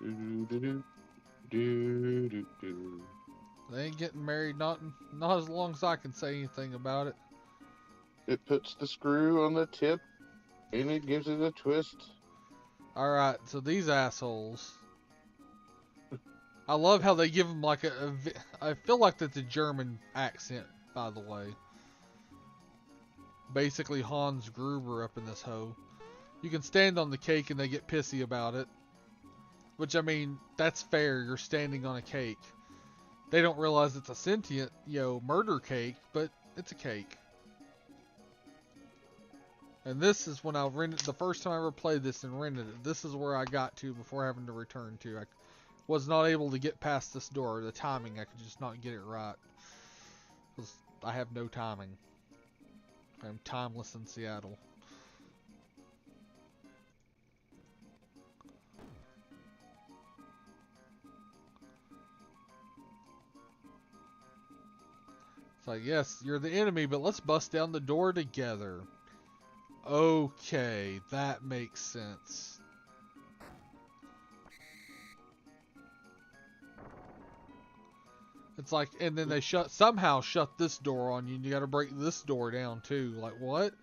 Speaker 1: They ain't getting married, not as long as I can say anything about it.
Speaker 2: It puts the screw on the tip, and it gives it a twist.
Speaker 1: Alright, so these assholes. I love how they give them like I feel like that's a German accent, by the way. Basically Hans Gruber up in this hoe. You can stand on the cake and they get pissy about it. Which, I mean, that's fair. You're standing on a cake. They don't realize it's a sentient, murder cake, but it's a cake. And this is when I rented, the first time I ever played this and rented it, this is where I got to before having to return to. I was not able to get past this door. The timing, I could just not get it right. Because I have no timing. I'm timeless in Seattle. It's like, yes, you're the enemy, but let's bust down the door together. Okay, that makes sense. It's like, and then they somehow shut this door on you, and you gotta break this door down too. Like, what?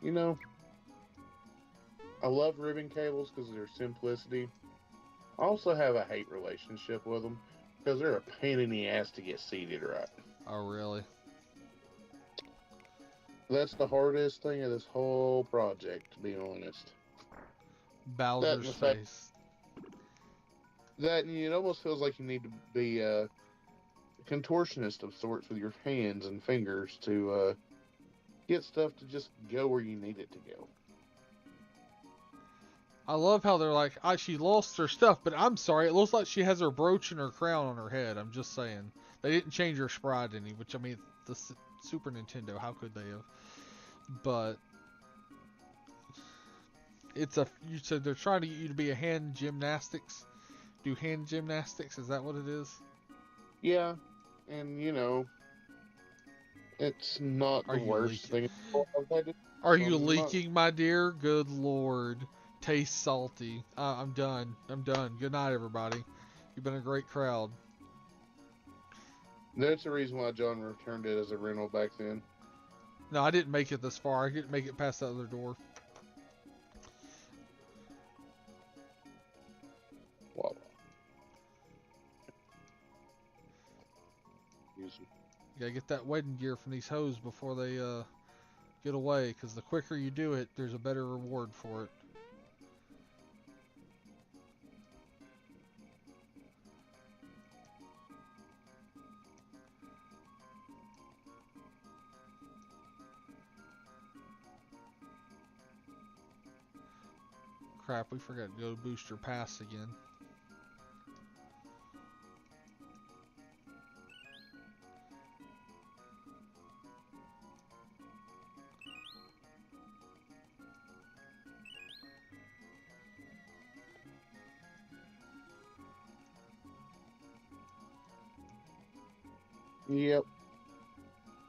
Speaker 2: You know, I love ribbon cables because of their simplicity. I also have a hate relationship with them because they're a pain in the ass to get seated right.
Speaker 1: Oh, really?
Speaker 2: That's the hardest thing of this whole project, to be honest.
Speaker 1: Bowser's face.
Speaker 2: That, and it almost feels like you need to be a contortionist of sorts with your hands and fingers to get stuff to just go where you need it to go.
Speaker 1: I love how they're like, she lost her stuff, but I'm sorry, it looks like she has her brooch and her crown on her head. I'm just saying. They didn't change her sprite any, which, I mean, the Super Nintendo, how could they have? But it's you said they're trying to get you to be a hand gymnastics. Do hand gymnastics, is that what it is?
Speaker 2: Yeah, and it's not the worst thing.
Speaker 1: Are you leaking, my dear? Good Lord. Tastes salty. I'm done. Good night, everybody. You've been a great crowd.
Speaker 2: That's the reason why John returned it as a rental back then.
Speaker 1: No, I didn't make it this far. I didn't make it past that other door.
Speaker 2: Wow.
Speaker 1: You gotta get that wedding gear from these hoes before they get away, because the quicker you do it, there's a better reward for it. Crap, we forgot to go booster pass again.
Speaker 2: Yep.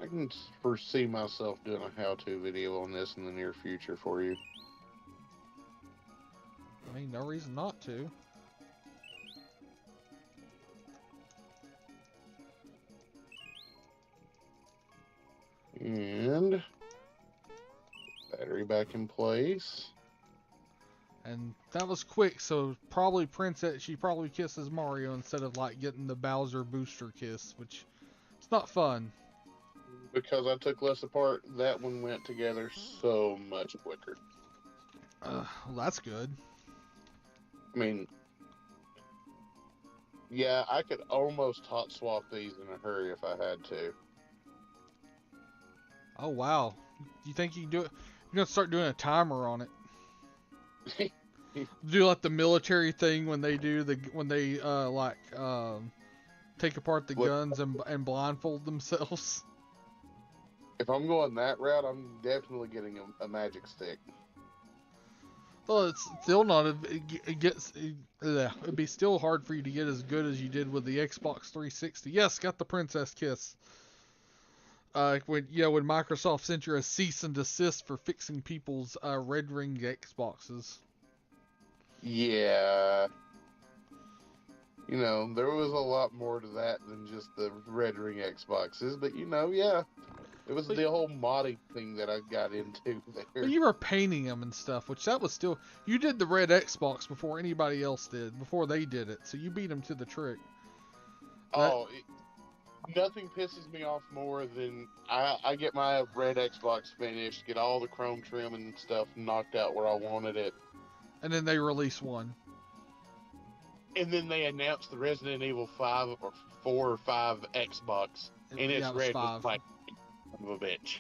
Speaker 2: I can foresee myself doing a how-to video on this in the near future for you.
Speaker 1: I mean, no reason not to.
Speaker 2: And battery back in place.
Speaker 1: And that was quick, so probably she probably kisses Mario instead of like getting the Bowser booster kiss, which it's not fun.
Speaker 2: Because I took less apart, that one went together so much quicker.
Speaker 1: Well, that's good.
Speaker 2: I mean, yeah, I could almost hot swap these in a hurry if I had to.
Speaker 1: Oh wow. You think you can do it? You're gonna start doing a timer on it. Do like the military thing when they do the when they take apart the
Speaker 2: Look,
Speaker 1: guns and blindfold themselves.
Speaker 2: if I'm going that route, I'm definitely getting a magic stick.
Speaker 1: Well, it's still not. It gets. It'd be still hard for you to get as good as you did with the Xbox 360. Yes, got the princess kiss. When Microsoft sent you a cease and desist for fixing people's red ring Xboxes.
Speaker 2: Yeah. There was a lot more to that than just the red ring Xboxes, but yeah. It was
Speaker 1: But,
Speaker 2: the whole modding thing that I got into
Speaker 1: but
Speaker 2: there.
Speaker 1: you were painting them and stuff, which that was still. You did the red Xbox before anybody else did, before they did it, so you beat them to the trick.
Speaker 2: Nothing pisses me off more than I get my red Xbox finished, get all the chrome trim and stuff knocked out where I wanted it.
Speaker 1: And then they release one.
Speaker 2: And then they announced the Resident Evil 5 or 4 or 5 Xbox. And it's
Speaker 1: it was
Speaker 2: red
Speaker 1: 5.
Speaker 2: with like son of a bitch.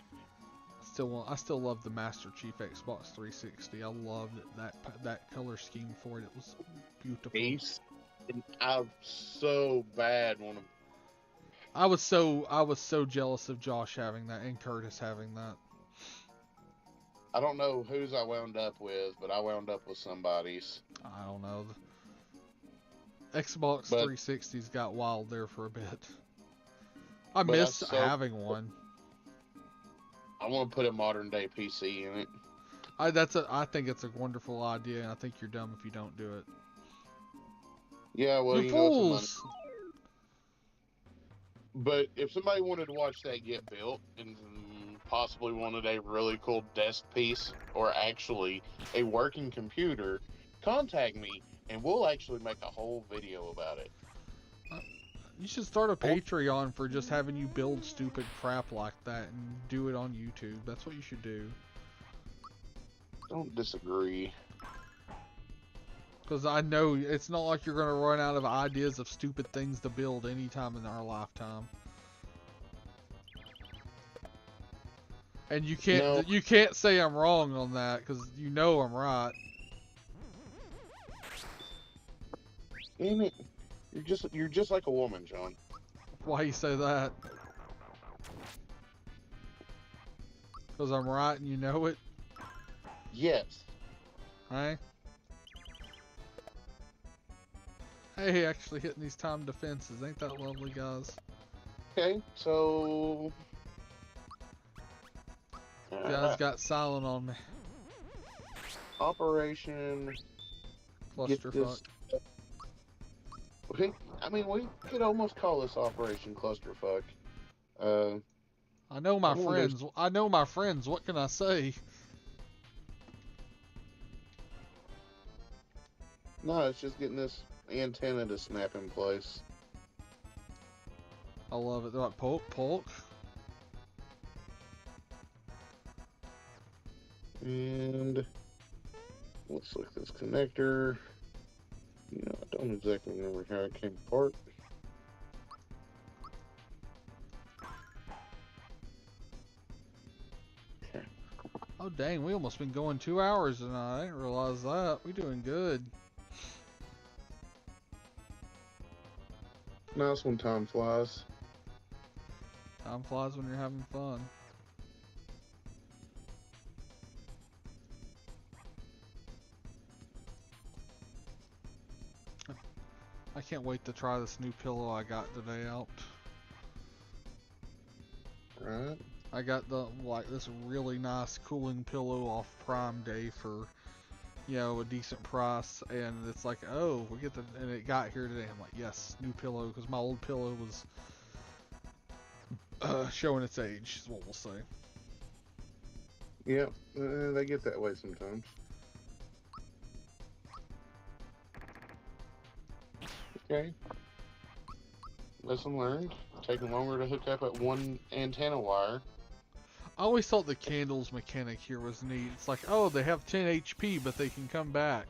Speaker 1: I still love the Master Chief Xbox 360. I loved that color scheme for it. It was beautiful.
Speaker 2: And I so bad want to.
Speaker 1: I was so jealous of Josh having that and Curtis having that.
Speaker 2: I don't know whose I wound up with, but I wound up with somebody's.
Speaker 1: I don't know. The Xbox 360's got wild there for a bit. I miss having one.
Speaker 2: I want to put a modern day PC in it.
Speaker 1: I think it's a wonderful idea, and I think you're dumb if you don't do it.
Speaker 2: Yeah, well,
Speaker 1: you fools.
Speaker 2: It's a money. But if somebody wanted to watch that get built and possibly wanted a really cool desk piece or actually a working computer, contact me and we'll actually make a whole video about it.
Speaker 1: You should start a Patreon for just having you build stupid crap like that and do it on YouTube. That's what you should do.
Speaker 2: Don't disagree.
Speaker 1: Because I know it's not like you're going to run out of ideas of stupid things to build anytime in our lifetime. And you can't say I'm wrong on that because you know I'm right.
Speaker 2: Damn it. You're just like a woman, John.
Speaker 1: Why you say that? Because I'm right and you know it?
Speaker 2: Yes.
Speaker 1: Hey? Hey, actually hitting these timed defenses. Ain't that lovely, guys?
Speaker 2: Okay, so...
Speaker 1: You guys got silent on me.
Speaker 2: Operation...
Speaker 1: Clusterfuck.
Speaker 2: I mean, we could almost call this Operation Clusterfuck.
Speaker 1: I know my friends. I know my friends. What can I say?
Speaker 2: No, it's just getting this antenna to snap in place.
Speaker 1: I love it. They're like, poke.
Speaker 2: And let's look at this connector. I don't exactly remember how it came apart. Okay.
Speaker 1: Oh dang, we almost been going 2 hours tonight. I didn't realize that. We doing good.
Speaker 2: Nice when time flies.
Speaker 1: Time flies when you're having fun. I can't wait to try this new pillow I got today out.
Speaker 2: Right.
Speaker 1: I got this really nice cooling pillow off Prime Day for, a decent price, and it's like, oh, and it got here today. I'm like, yes, new pillow, because my old pillow was showing its age, is what we'll say.
Speaker 2: Yep, they get that way sometimes. Okay. Lesson learned. Taking longer to hook up at one antenna wire.
Speaker 1: I always thought the candles mechanic here was neat. It's like, oh, they have 10 HP, but they can come back.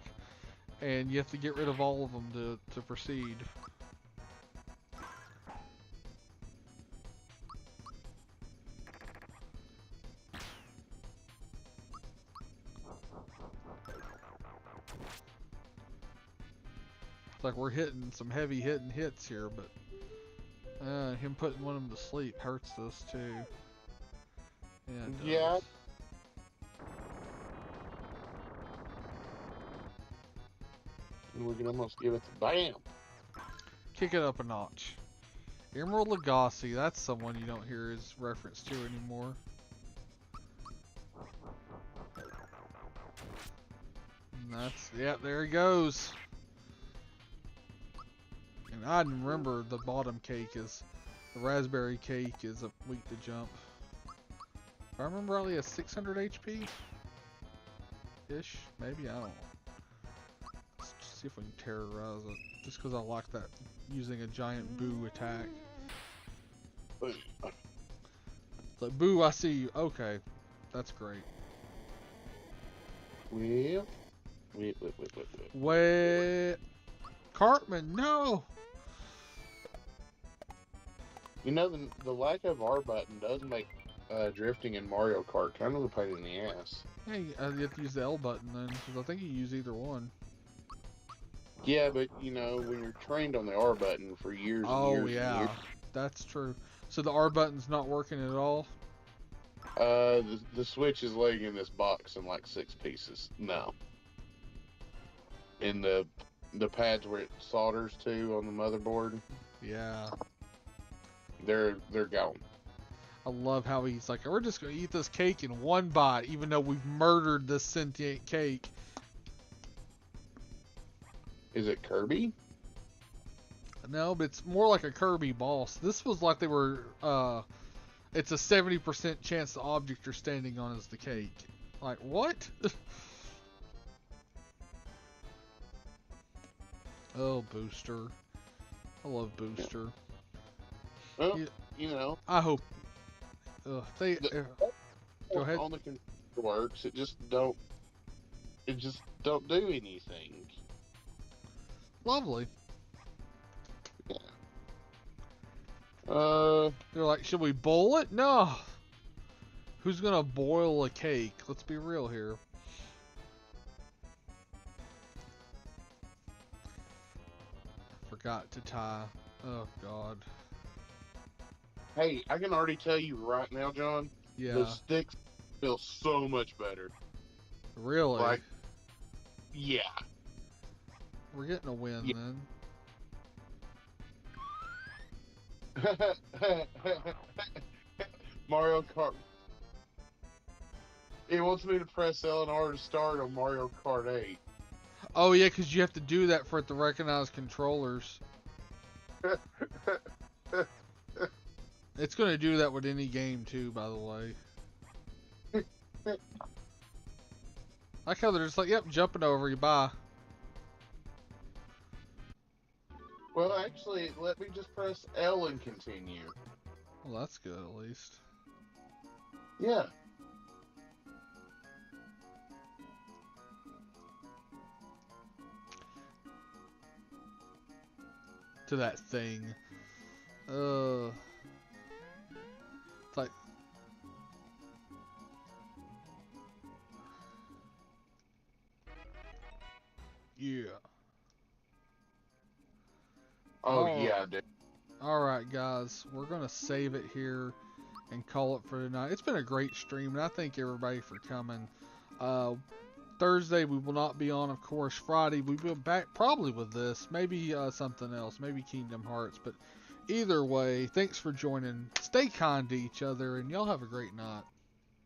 Speaker 1: And you have to get rid of all of them to proceed. It's like we're hitting some heavy hitting hits here, but him putting one of them to sleep hurts us too. Yeah, it does.
Speaker 2: Yeah. And we can almost give it the bam.
Speaker 1: Kick it up a notch. Emerald Lagasse, that's someone you don't hear his reference to anymore. And that's, yeah, there he goes. And I remember the bottom cake is, the raspberry cake is a weak to jump. If I remember rightly, a 600 HP? Ish? Maybe, I don't know. Let's see if we can terrorize it. Just because I like that, using a giant boo attack. Like, boo, I see you. Okay. That's great. Wait. Cartman, no!
Speaker 2: You know, the lack of R button does make drifting in Mario Kart kind of a pain in the ass.
Speaker 1: Yeah, you have to use the L button then, because I think you use either one.
Speaker 2: Yeah, but you know, when you're trained on the R button for years and
Speaker 1: Oh,
Speaker 2: years
Speaker 1: yeah.
Speaker 2: and years,
Speaker 1: That's true. So the R button's not working at all?
Speaker 2: the Switch is laying in this box in like 6 pieces. No. In the pads where it solders to on the motherboard,
Speaker 1: Yeah.
Speaker 2: they're gone.
Speaker 1: I love how he's like, we're just going to eat this cake in one bite, even though we've murdered this sentient cake.
Speaker 2: Is it Kirby?
Speaker 1: No, but it's more like a Kirby boss. This was like they were, it's a 70% chance the object you're standing on is the cake. Like, what? Oh, Booster. I love Booster.
Speaker 2: Well, you know,
Speaker 1: I hope. Go ahead.
Speaker 2: on the controller works. It just don't do anything.
Speaker 1: Lovely.
Speaker 2: Uh,
Speaker 1: They're like, should we boil it? No. Who's gonna boil a cake? Let's be real here. Forgot to tie. Oh God.
Speaker 2: hey, I can already tell you right now, John.
Speaker 1: Yeah.
Speaker 2: The sticks feel so much better.
Speaker 1: Really?
Speaker 2: Like, yeah.
Speaker 1: We're getting a win
Speaker 2: Yeah.
Speaker 1: then.
Speaker 2: Mario Kart. It wants me to press L and R to start on Mario Kart 8.
Speaker 1: Oh yeah, because you have to do that for it to recognize controllers. It's gonna do that with any game too, by the way. I like how they're just like, yep, jumping over you, bye.
Speaker 2: Well, actually, let me just press L and continue.
Speaker 1: Well, that's good at least.
Speaker 2: Yeah.
Speaker 1: To that thing. It's like, yeah.
Speaker 2: Oh,
Speaker 1: Oh.
Speaker 2: yeah, dude.
Speaker 1: Alright guys, we're gonna save it here and call it for tonight. It's been a great stream and I thank everybody for coming. Thursday we will not be on, of course. Friday we'll be back probably with this, maybe something else, maybe Kingdom Hearts, but either way, thanks for joining. Stay kind to each other and y'all have a great night.